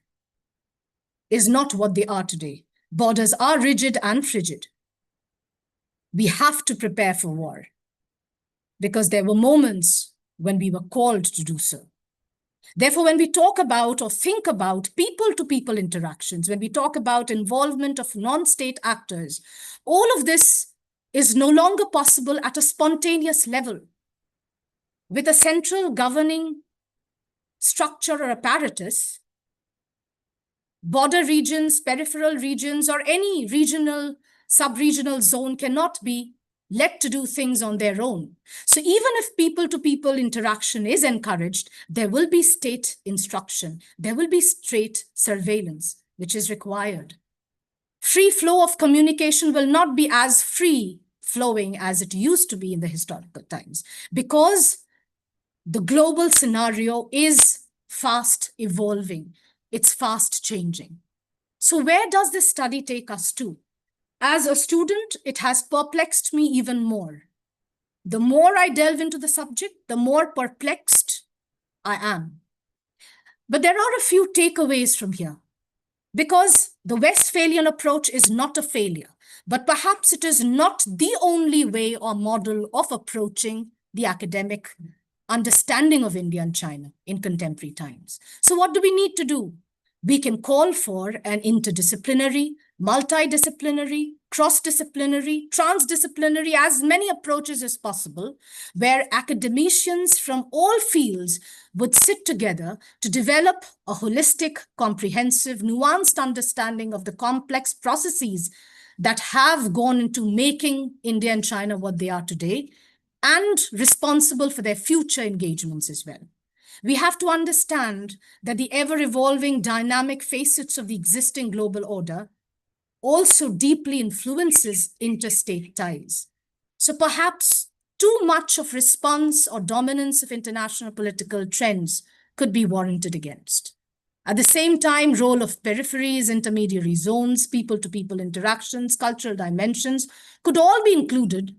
is not what they are today. Borders are rigid and frigid. We have to prepare for war because there were moments when we were called to do so. Therefore, when we talk about or think about people-to-people interactions, when we talk about involvement of non-state actors, all of this is no longer possible at a spontaneous level with a central governing structure or apparatus. Border regions, peripheral regions, or any regional, sub-regional zone cannot be let to do things on their own. So even if people-to-people interaction is encouraged, there will be state instruction, there will be state surveillance, which is required. Free flow of communication will not be as free flowing as it used to be in the historical times, because the global scenario is fast evolving, it's fast changing. So where does this study take us to? As a student, it has perplexed me even more. The more I delve into the subject, the more perplexed I am. But there are a few takeaways from here, because the Westphalian approach is not a failure, but perhaps it is not the only way or model of approaching the academic understanding of India and China in contemporary times. So what do we need to do? We can call for an interdisciplinary, multidisciplinary, cross-disciplinary, transdisciplinary, as many approaches as possible, where academicians from all fields would sit together to develop a holistic, comprehensive, nuanced understanding of the complex processes that have gone into making India and China what they are today, and responsible for their future engagements as well. We have to understand that the ever-evolving dynamic facets of the existing global order also deeply influences interstate ties. So perhaps too much of response or dominance of international political trends could be warranted against. At the same time, role of peripheries, intermediary zones, people-to-people interactions, cultural dimensions could all be included,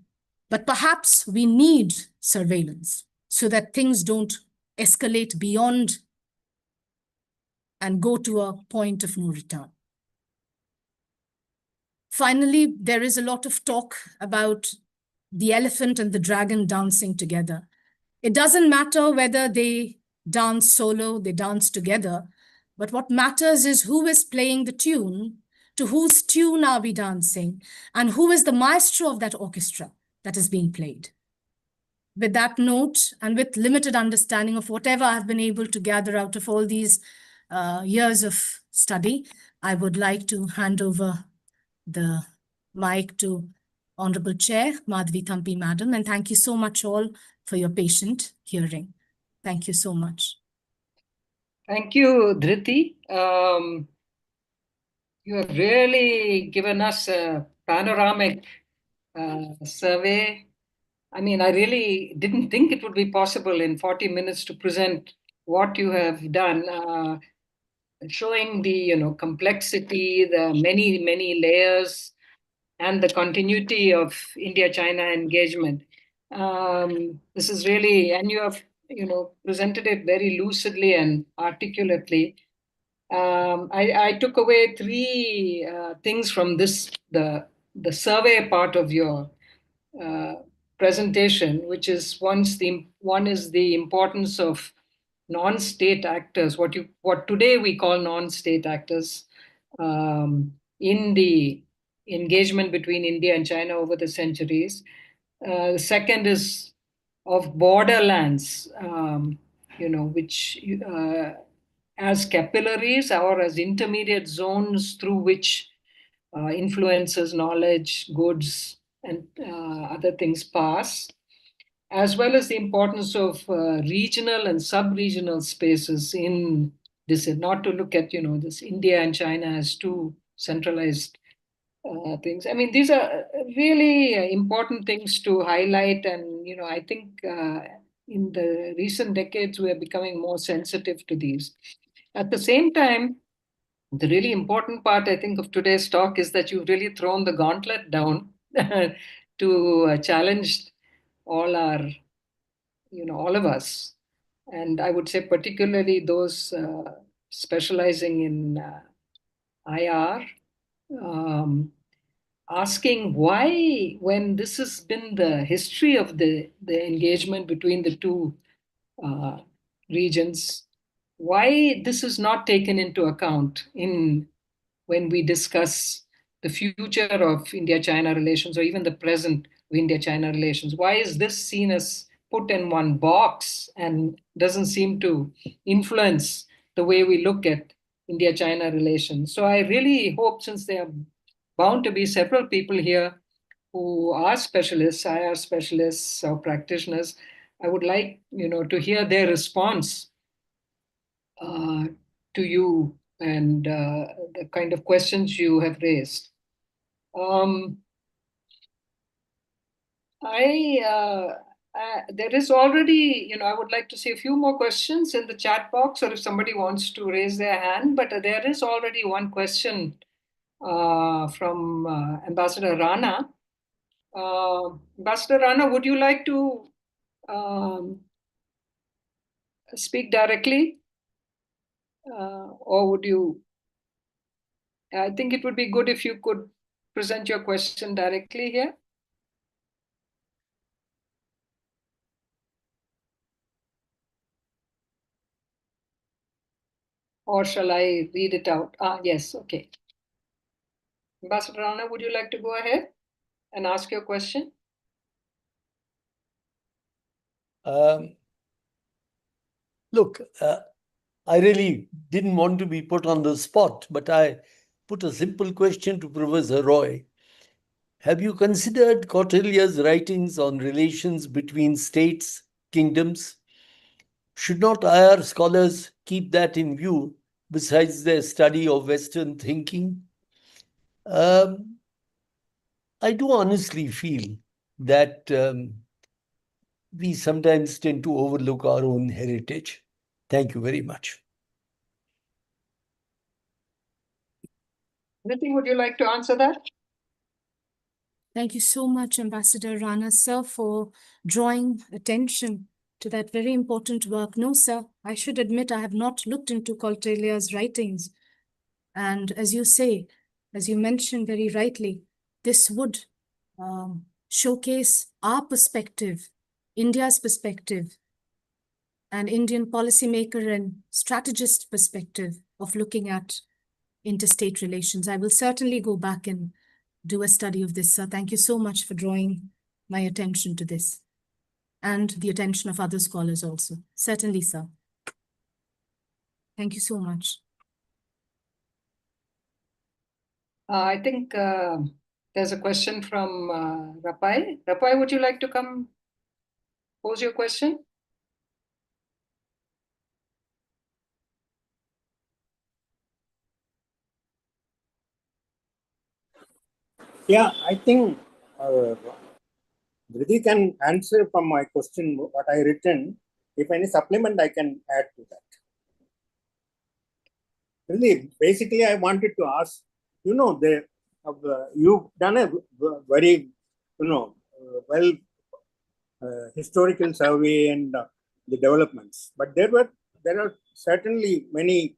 but perhaps we need surveillance so that things don't escalate beyond and go to a point of no return. Finally, there is a lot of talk about the elephant and the dragon dancing together. It doesn't matter whether they dance solo, they dance together, but what matters is who is playing the tune, to whose tune are we dancing, and who is the maestro of that orchestra that is being played. With that note, and with limited understanding of whatever I've been able to gather out of all these years of study, I would like to hand over the mic to Honorable Chair, Madhavi Thampi Madam, and thank you so much all for your patient hearing. Thank you so much. Thank you, Dhriti. You have really given us a panoramic survey. I mean, I really didn't think it would be possible in 40 minutes to present what you have done, showing the complexity, the many layers, and the continuity of India-China engagement. This is really, and you have presented it very lucidly and articulately. I took away three things from the survey part of your presentation, which is one is the importance of non-state actors, what today we call non-state actors, in the engagement between India and China over the centuries. The second is of borderlands, which as capillaries or as intermediate zones through which influences, knowledge, goods, and other things pass, as well as the importance of regional and sub-regional spaces in this, not to look at, this India and China as two centralized things. I mean, these are really important things to highlight. And, I think in the recent decades, we are becoming more sensitive to these. At the same time, the really important part, I think, of today's talk is that you've really thrown the gauntlet down to challenge all all of us. And I would say particularly those specializing in IR, asking why, when this has been the history of the engagement between the two regions, why this is not taken into account when we discuss the future of India-China relations or even the present of India-China relations. Why is this seen as put in one box and doesn't seem to influence the way we look at India-China relations? So I really hope, since there are bound to be several people here who are specialists, IR specialists or practitioners, I would like to hear their response to you and the kind of questions you have raised. There is already, I would like to see a few more questions in the chat box, or if somebody wants to raise their hand, but there is already one question from Ambassador Rana. Ambassador Rana, would you like to speak directly? Or would you? I think it would be good if you could present your question directly here. Or shall I read it out? Yes, okay. Ambassador Rana, would you like to go ahead and ask your question? Look, I really didn't want to be put on the spot, but I put a simple question to Professor Roy. Have you considered Kautya's writings on relations between states, kingdoms? Should not IR scholars keep that in view besides their study of Western thinking? I do honestly feel that we sometimes tend to overlook our own heritage. Thank you very much. Niti, would you like to answer that? Thank you so much, Ambassador Rana, sir, for drawing attention to that very important work. No, sir, I should admit I have not looked into Cautelia's writings. And as you say, as you mentioned very rightly, this would showcase our perspective, India's perspective, an Indian policymaker and strategist perspective of looking at interstate relations. I will certainly go back and do a study of this, sir. Thank you so much for drawing my attention to this and the attention of other scholars also. Certainly, sir. Thank you so much. I think there's a question from Rapai. Rapai, would you like to come pose your question? Yeah, I think Dhriti can answer from my question what I written. If any supplement, I can add to that. Really, basically, I wanted to ask, you've done a very, well historical survey and the developments, but there are certainly many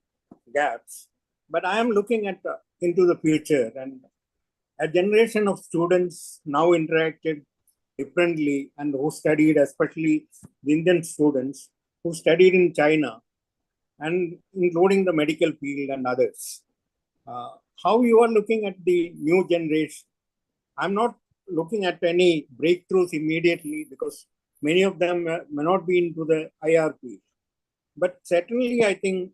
gaps. But I am looking at into the future, and a generation of students now interacted differently and who studied, especially the Indian students who studied in China and including the medical field and others. How you are looking at the new generation? I'm not looking at any breakthroughs immediately because many of them may not be into the IRP. But certainly, I think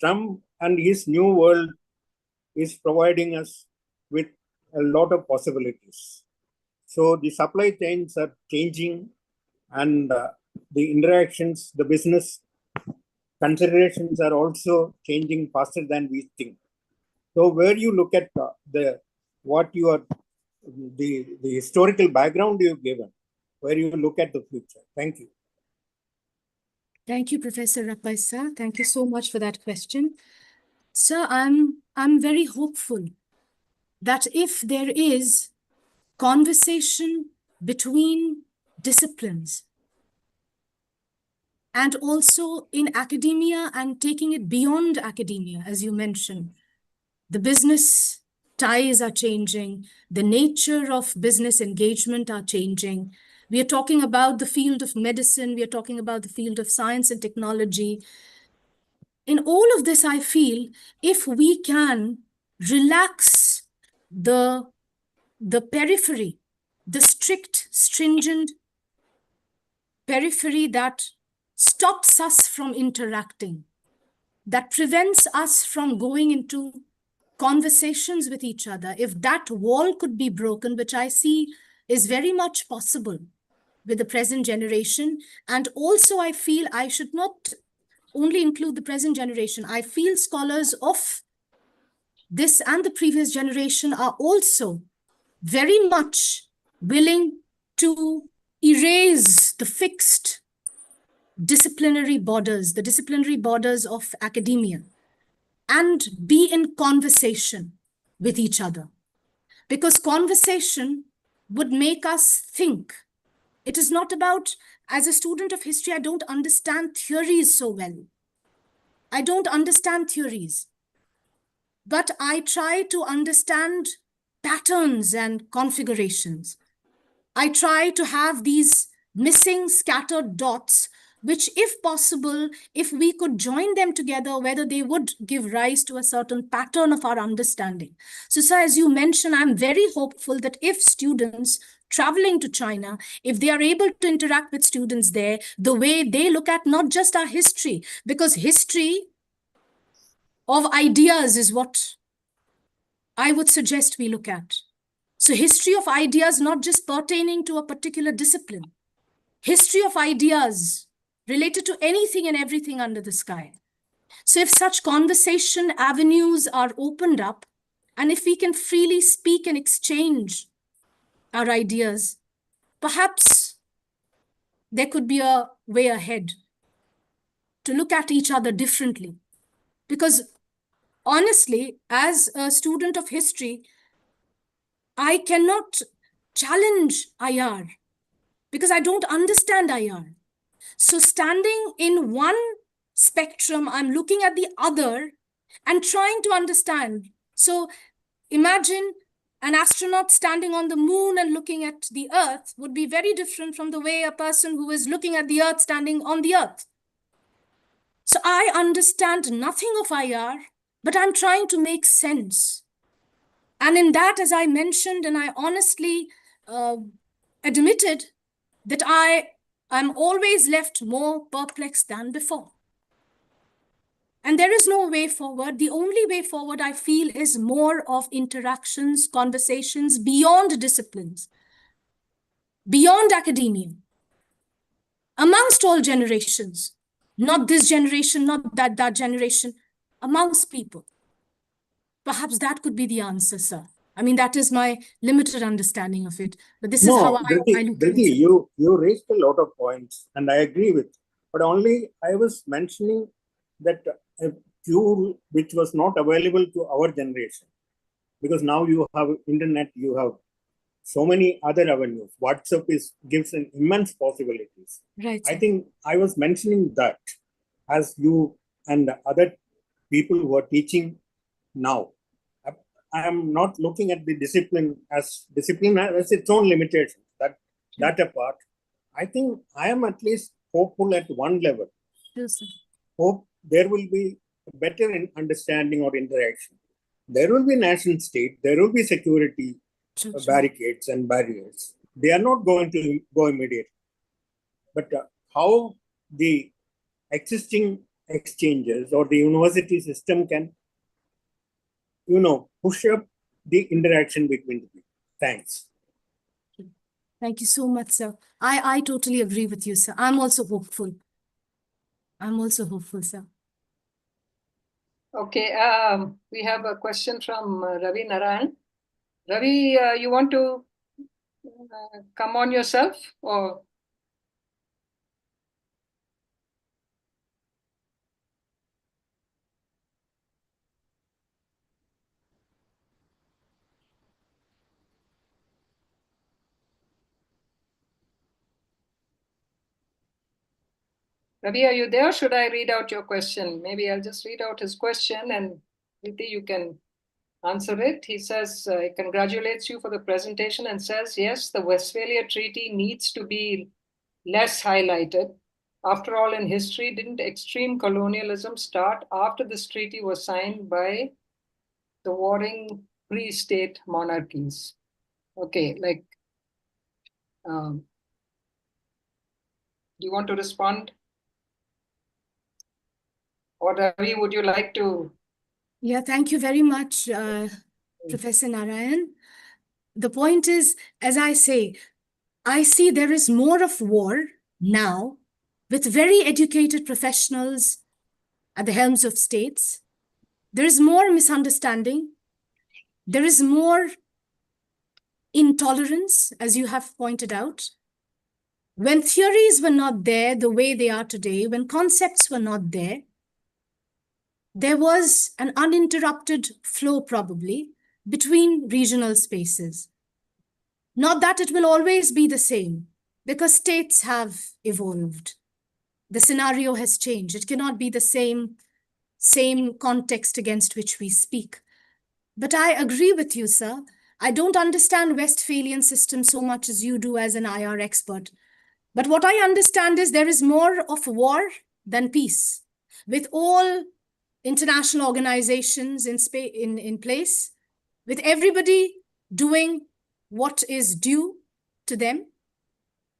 Trump and his new world is providing us with a lot of possibilities. So the supply chains are changing and the interactions, the business considerations are also changing faster than we think. So where you look at the historical background you've given, where you look at the future. Thank you. Thank you, Professor Rapai, sir. Thank you so much for that question. Sir, I'm very hopeful that if there is conversation between disciplines and also in academia and taking it beyond academia, as you mentioned, the business ties are changing, the nature of business engagement are changing. We are talking about the field of medicine, we are talking about the field of science and technology. In all of this, I feel if we can relax the periphery, the strict, stringent periphery that stops us from interacting, that prevents us from going into conversations with each other, if that wall could be broken, which I see is very much possible with the present generation. And also I feel I should not only include the present generation. I feel scholars of this and the previous generation are also very much willing to erase the fixed disciplinary borders, the disciplinary borders of academia, and be in conversation with each other. Because conversation would make us think. It is not about, as a student of history, I don't understand theories so well. I don't understand theories, but I try to understand patterns and configurations. I try to have these missing scattered dots, which if possible, if we could join them together, whether they would give rise to a certain pattern of our understanding. So, sir, as you mentioned, I'm very hopeful that if students traveling to China, if they are able to interact with students there, the way they look at not just our history, because history of ideas is what I would suggest we look at. So history of ideas, not just pertaining to a particular discipline, history of ideas related to anything and everything under the sky. So if such conversation avenues are opened up, and if we can freely speak and exchange our ideas, perhaps there could be a way ahead to look at each other differently. Because honestly, as a student of history, I cannot challenge IR because I don't understand IR. So standing in one spectrum, I'm looking at the other and trying to understand. So imagine an astronaut standing on the moon and looking at the Earth would be very different from the way a person who is looking at the Earth standing on the Earth. So I understand nothing of IR, but I'm trying to make sense. And in that, as I mentioned, and I honestly admitted that I'm always left more perplexed than before. And there is no way forward. The only way forward, I feel, is more of interactions, conversations beyond disciplines, beyond academia, amongst all generations, not this generation, not that generation, amongst people. Perhaps that could be the answer, sir. I mean, that is my limited understanding of it. But this is how I look at it. You raised a lot of points, and I agree with. But only I was mentioning that a tool which was not available to our generation, because now you have internet, you have so many other avenues. WhatsApp gives an immense possibilities. Right. I think I was mentioning that as you and other people who are teaching now. I am not looking at the discipline as its own limitation. That apart, I think I am at least hopeful at one level. Yes, sir. Hope there will be better understanding or interaction. There will be nation state. There will be security barricades and barriers. They are not going to go immediately. But how the existing exchanges or the university system can push up the interaction between the people. Thanks. Thank you so much, sir. I totally agree with you, sir. I'm also hopeful. Sir. Okay, we have a question from Ravi Narayan. Ravi, you want to come on yourself or? Ravi, are you there? Should I read out your question? Maybe I'll just read out his question and Riti, you can answer it. He says, he congratulates you for the presentation and says, yes, the Westphalia Treaty needs to be less highlighted. After all, in history, didn't extreme colonialism start after this treaty was signed by the warring pre-state monarchies? Okay, like, do you want to respond? Or Ravi, would you like to? Yeah, thank you very much, Professor Narayan. The point is, as I say, I see there is more of war now with very educated professionals at the helms of states. There is more misunderstanding. There is more intolerance, as you have pointed out. When theories were not there the way they are today, when concepts were not there was an uninterrupted flow probably between regional spaces. Not that it will always be the same, because states have evolved. The scenario has changed. It cannot be the same context against which we speak. But I agree with you, sir. I don't understand Westphalian system so much as you do as an IR expert. But what I understand is there is more of war than peace. With all international organizations in place, with everybody doing what is due to them.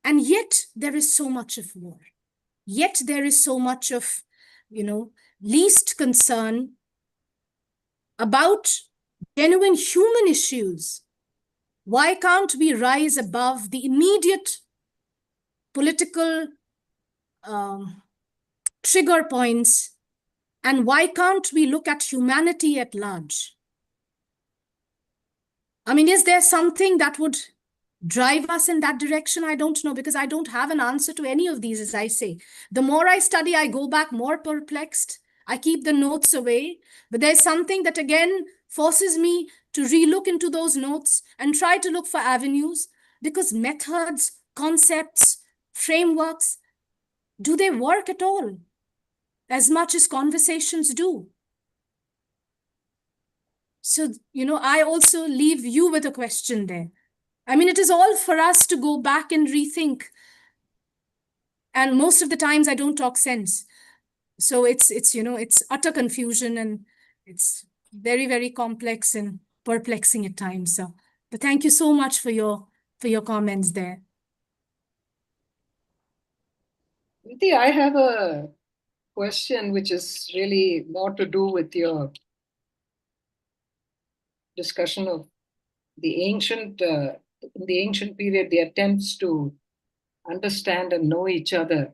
And yet there is so much of war. Yet there is so much of, least concern about genuine human issues. Why can't we rise above the immediate political trigger points? And why can't we look at humanity at large? I mean, is there something that would drive us in that direction? I don't know, because I don't have an answer to any of these, as I say. The more I study, I go back more perplexed. I keep the notes away, but there's something that again forces me to relook into those notes and try to look for avenues, because methods, concepts, frameworks, Do they work at all? As much as conversations do. So, I also leave you with a question there. I mean, it is all for us to go back and rethink. And most of the times I don't talk sense. So it's utter confusion, and it's very, very complex and perplexing at times. So, but thank you so much for your comments there. Priti, I have a question which is really more to do with your discussion of the ancient, in the ancient period, the attempts to understand and know each other.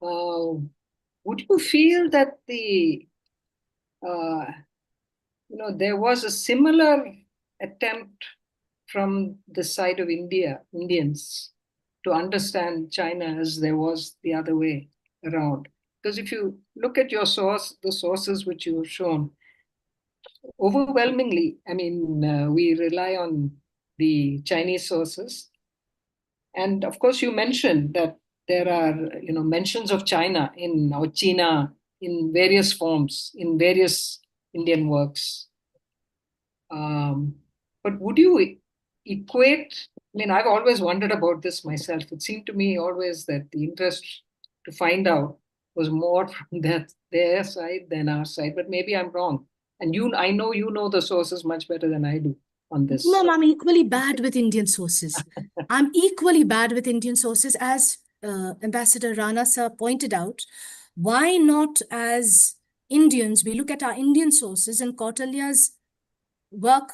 Would you feel that there was a similar attempt from the side of Indians to understand China as there was the other way around? Because if you look at the sources which you have shown, overwhelmingly, I mean, we rely on the Chinese sources. And of course, you mentioned that there are, mentions of China or China in various forms, in various Indian works. But would you equate? I mean, I've always wondered about this myself. It seemed to me always that the interest to find out was more from their side than our side. But maybe I'm wrong. And I know you know the sources much better than I do on this. Mom, I'm equally bad with Indian sources. I'm equally bad with Indian sources, as Ambassador Rana sir pointed out. Why not, as Indians, we look at our Indian sources, and Kautilya's work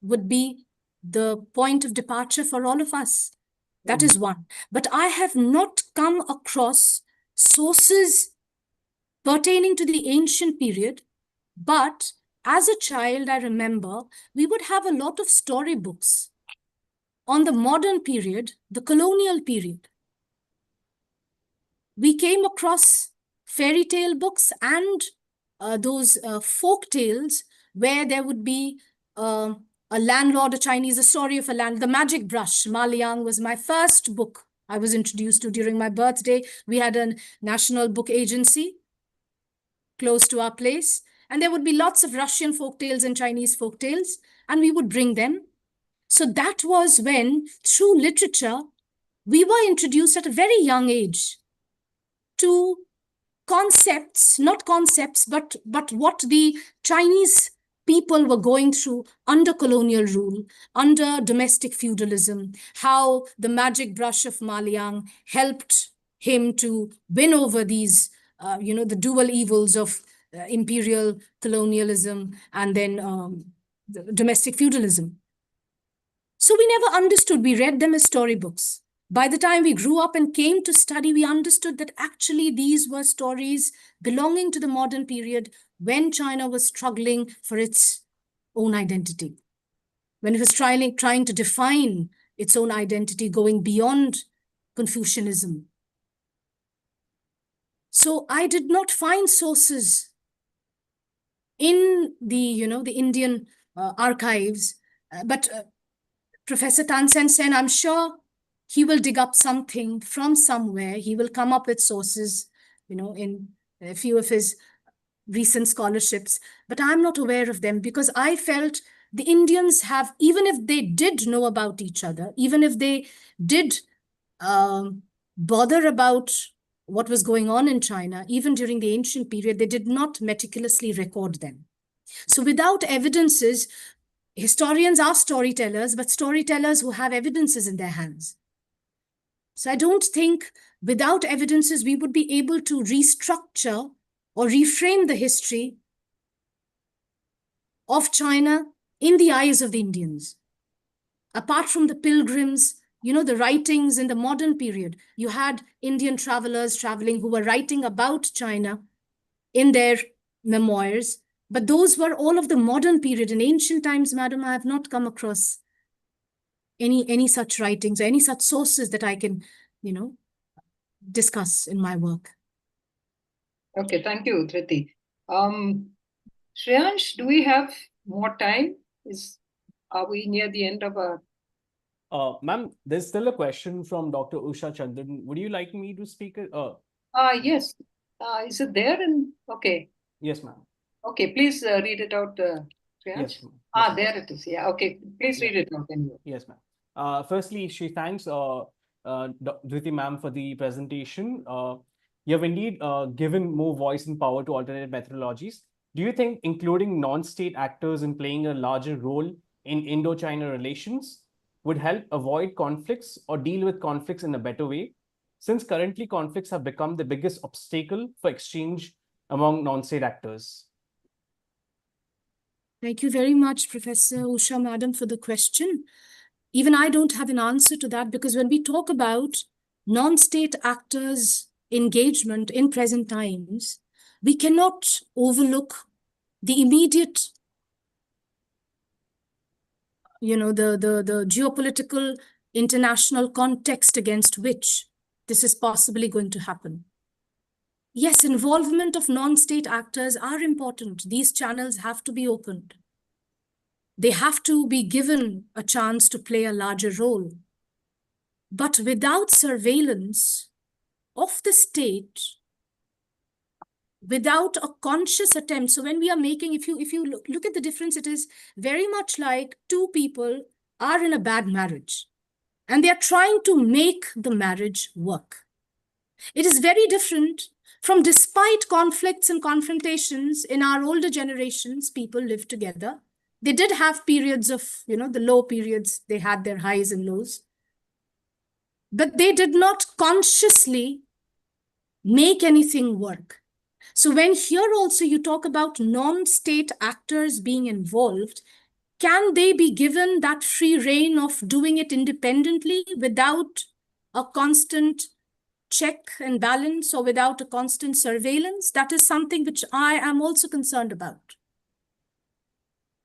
would be the point of departure for all of us. That is one. But I have not come across sources pertaining to the ancient period. But as a child, I remember we would have a lot of storybooks on the modern period, the colonial period. We came across fairy tale books and those folk tales where there would be a landlord, a Chinese, a story of a land. The Magic Brush, Ma Liang, was my first book I was introduced to during my birthday. We had a national book agency close to our place, and there would be lots of Russian folk tales and Chinese folk tales, and we would bring them. So that was when, through literature, we were introduced at a very young age to concepts, not concepts, but what the Chinese people were going through under colonial rule, under domestic feudalism, how the magic brush of Ma Liang helped him to win over these, the dual evils of imperial colonialism and then the domestic feudalism. So we never understood. We read them as storybooks. By the time we grew up and came to study, we understood that actually these were stories belonging to the modern period when China was struggling for its own identity, when it was trying to define its own identity, going beyond Confucianism. So I did not find sources in the Indian archives, but Professor Tan Sen, I'm sure he will dig up something from somewhere. He will come up with sources, in a few of his recent scholarships, but I'm not aware of them because I felt the Indians have, even if they did know about each other, even if they did bother about what was going on in China, even during the ancient period, they did not meticulously record them. So without evidences, historians are storytellers, but storytellers who have evidences in their hands. So I don't think without evidences, we would be able to restructure or reframe the history of China in the eyes of the Indians. Apart from the pilgrims, the writings in the modern period, you had Indian travelers traveling who were writing about China in their memoirs, but those were all of the modern period. In ancient times, madam, I have not come across any such writings or any such sources that I can, discuss in my work. Okay, thank you, Triti. Shreyansh, do we have more time? Are we near the end of our... Ma'am, there's still a question from Dr. Usha Chandan. Would you like me to speak? Yes. Is it there? Okay. Yes, ma'am. Okay, please read it out, Priyansh. Yes, ma'am. Yes, ma'am. There it is. Yeah, okay. Please Yeah. read it out anyway. Yes, ma'am. Firstly, she thanks Dhriti ma'am for the presentation. You have indeed given more voice and power to alternate methodologies. Do you think including non-state actors in playing a larger role in Indo-China relations would help avoid conflicts or deal with conflicts in a better way? Since currently conflicts have become the biggest obstacle for exchange among non-state actors. Thank you very much, Professor Usha Madam, for the question. Even I don't have an answer to that, because when we talk about non-state actors' engagement in present times, we cannot overlook the immediate, the geopolitical international context against which this is possibly going to happen. Yes, involvement of non-state actors are important. These channels have to be opened. They have to be given a chance to play a larger role. But without surveillance of the state, without a conscious attempt, so when we are making, if you look at the difference, it is very much like two people are in a bad marriage and they are trying to make the marriage work. It is very different from, despite conflicts and confrontations in our older generations, people lived together. They did have periods of, the low periods, they had their highs and lows. But they did not consciously make anything work. So when here also you talk about non-state actors being involved, can they be given that free rein of doing it independently without a constant check and balance or without a constant surveillance? That is something which I am also concerned about.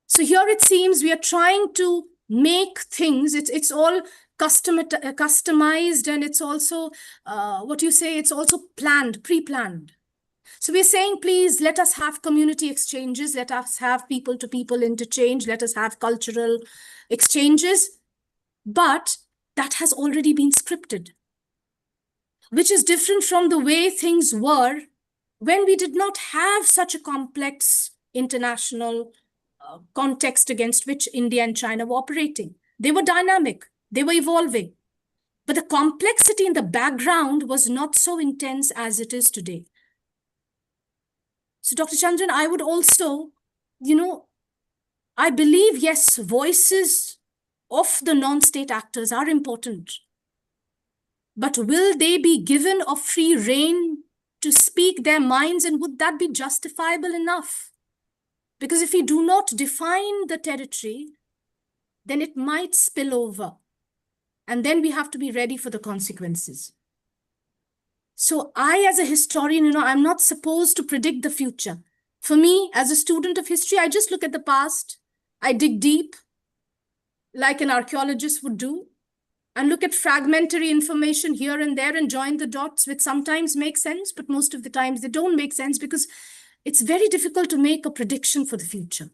So here it seems we are trying to make things, it's all customized, and it's also, it's also planned, pre-planned. So we're saying, please let us have community exchanges, let us have people-to-people interchange, let us have cultural exchanges, but that has already been scripted, which is different from the way things were when we did not have such a complex international context against which India and China were operating. They were dynamic, they were evolving, but the complexity in the background was not so intense as it is today. So Dr. Chandran, I would also, I believe, yes, voices of the non-state actors are important, but will they be given a free rein to speak their minds, and would that be justifiable enough? Because if we do not define the territory, then it might spill over. And then we have to be ready for the consequences. So I, as a historian, I'm not supposed to predict the future. For me, as a student of history, I just look at the past. I dig deep, like an archaeologist would do, and look at fragmentary information here and there and join the dots, which sometimes make sense, but most of the times they don't make sense, because it's very difficult to make a prediction for the future.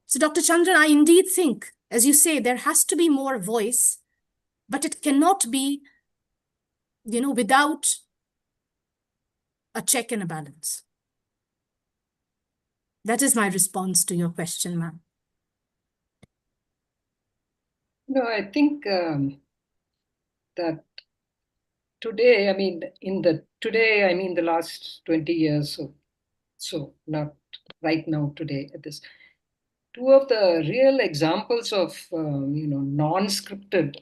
So Dr. Chandran, I indeed think, as you say, there has to be more voice, but it cannot be, without a check and a balance. That is my response to your question, ma'am. No, I think that today, the last 20 years, so not right now, today, at this, two of the real examples of, non-scripted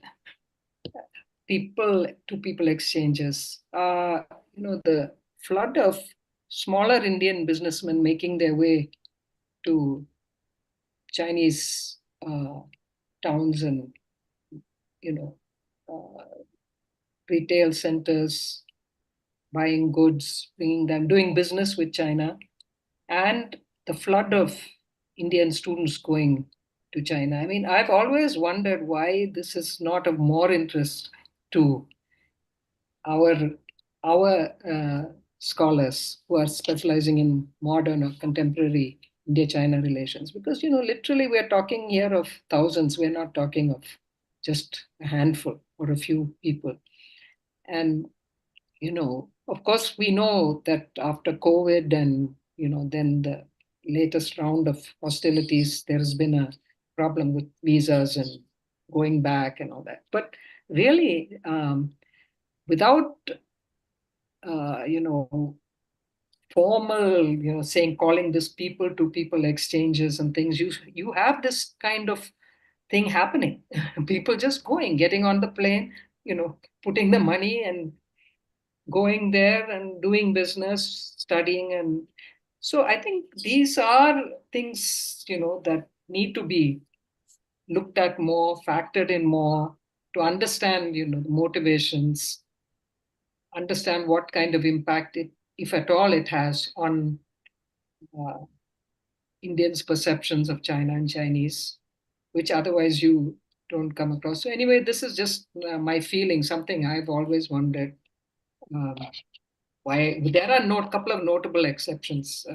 people-to-people exchanges are, the flood of smaller Indian businessmen making their way to Chinese towns and, retail centers, buying goods, bringing them, doing business with China, and the flood of Indian students going to China. I've always wondered why this is not of more interest to our scholars who are specializing in modern or contemporary India-China relations, because literally we are talking here of thousands. We're not talking of just a handful or a few people, and of course, we know that after COVID and, then the latest round of hostilities, there has been a problem with visas and going back and all that. But really, without, formal, saying, calling this people to people exchanges and things, you have this kind of thing happening. People just going, getting on the plane, putting the money and going there and doing business, studying. And so I think these are things, that need to be looked at more, factored in more, to understand, the motivations, understand what kind of impact it, if at all, it has on uh, Indians' perceptions of China and Chinese, which otherwise you don't come across. So anyway, this is just my feeling, something I've always wondered. Why there are couple of notable exceptions.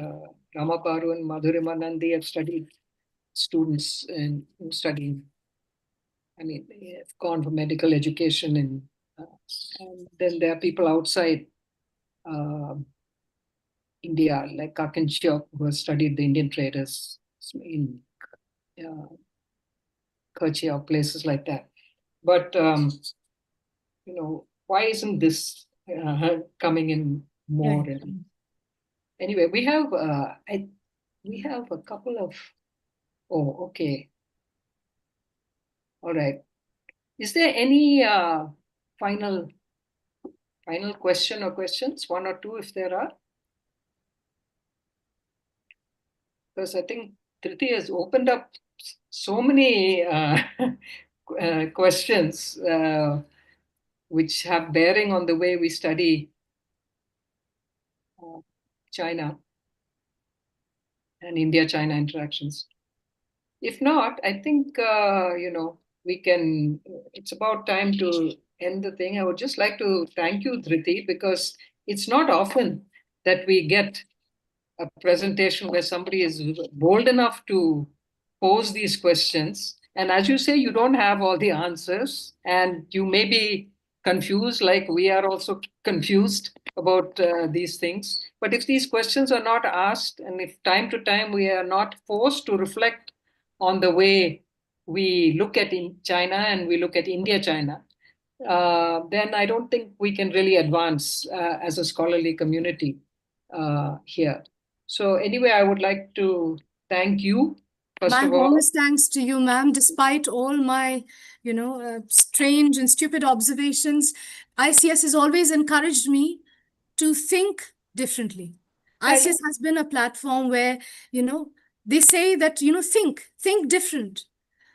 Ramaparu and Madhurima Nandi have studied students in studying. I mean, they have gone for medical education, and then there are people outside India, like Kakin Shiok, who has studied the Indian traders in Kochi or places like that. But why isn't this coming in more? Yeah. Anyway, we have a couple of. Oh, okay. All right. Is there any final question or questions? One or two, if there are. Because I think Triti has opened up so many questions which have bearing on the way we study China and India-China interactions. If not, I think, we can, it's about time to end the thing. I would just like to thank you, Dhriti, because it's not often that we get a presentation where somebody is bold enough to pose these questions. And as you say, you don't have all the answers, and you may be confused, like we are also confused about these things. But if these questions are not asked, and if time to time we are not forced to reflect on the way we look at in China and we look at India-China, then I don't think we can really advance as a scholarly community here. So anyway, I would like to thank you, first My of all. warmest thanks to you, ma'am. Despite all my, strange and stupid observations, ICS has always encouraged me to think differently. ICS has been a platform where, they say that, think different.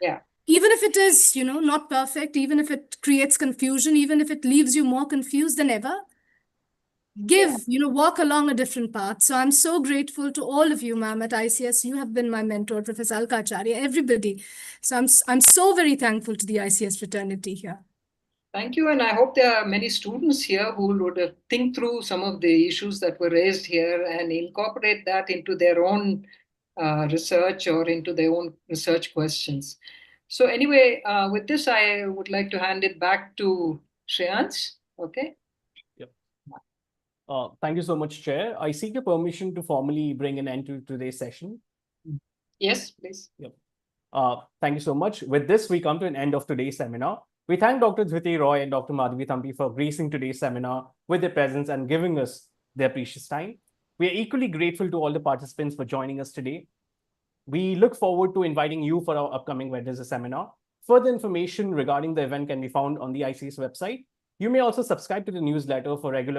Yeah. Even if it is, not perfect, even if it creates confusion, even if it leaves you more confused than ever, walk along a different path. So I'm so grateful to all of you, ma'am, at ICS. You have been my mentor, Professor Alkacharya, everybody. So I'm so very thankful to the ICS fraternity here. Thank you. And I hope there are many students here who would think through some of the issues that were raised here and incorporate that into their own research or into their own research questions. So anyway, with this, I would like to hand it back to Shreyans. Okay. Yep. Thank you so much, Chair. I seek your permission to formally bring an end to today's session. Yes, please. Yep. Thank you so much. With this, we come to an end of today's seminar. We thank Dr. Dhriti Roy and Dr. Madhavi Thampi for gracing today's seminar with their presence and giving us their precious time. We are equally grateful to all the participants for joining us today. We look forward to inviting you for our upcoming Wednesday seminar. Further information regarding the event can be found on the ICS website. You may also subscribe to the newsletter for regular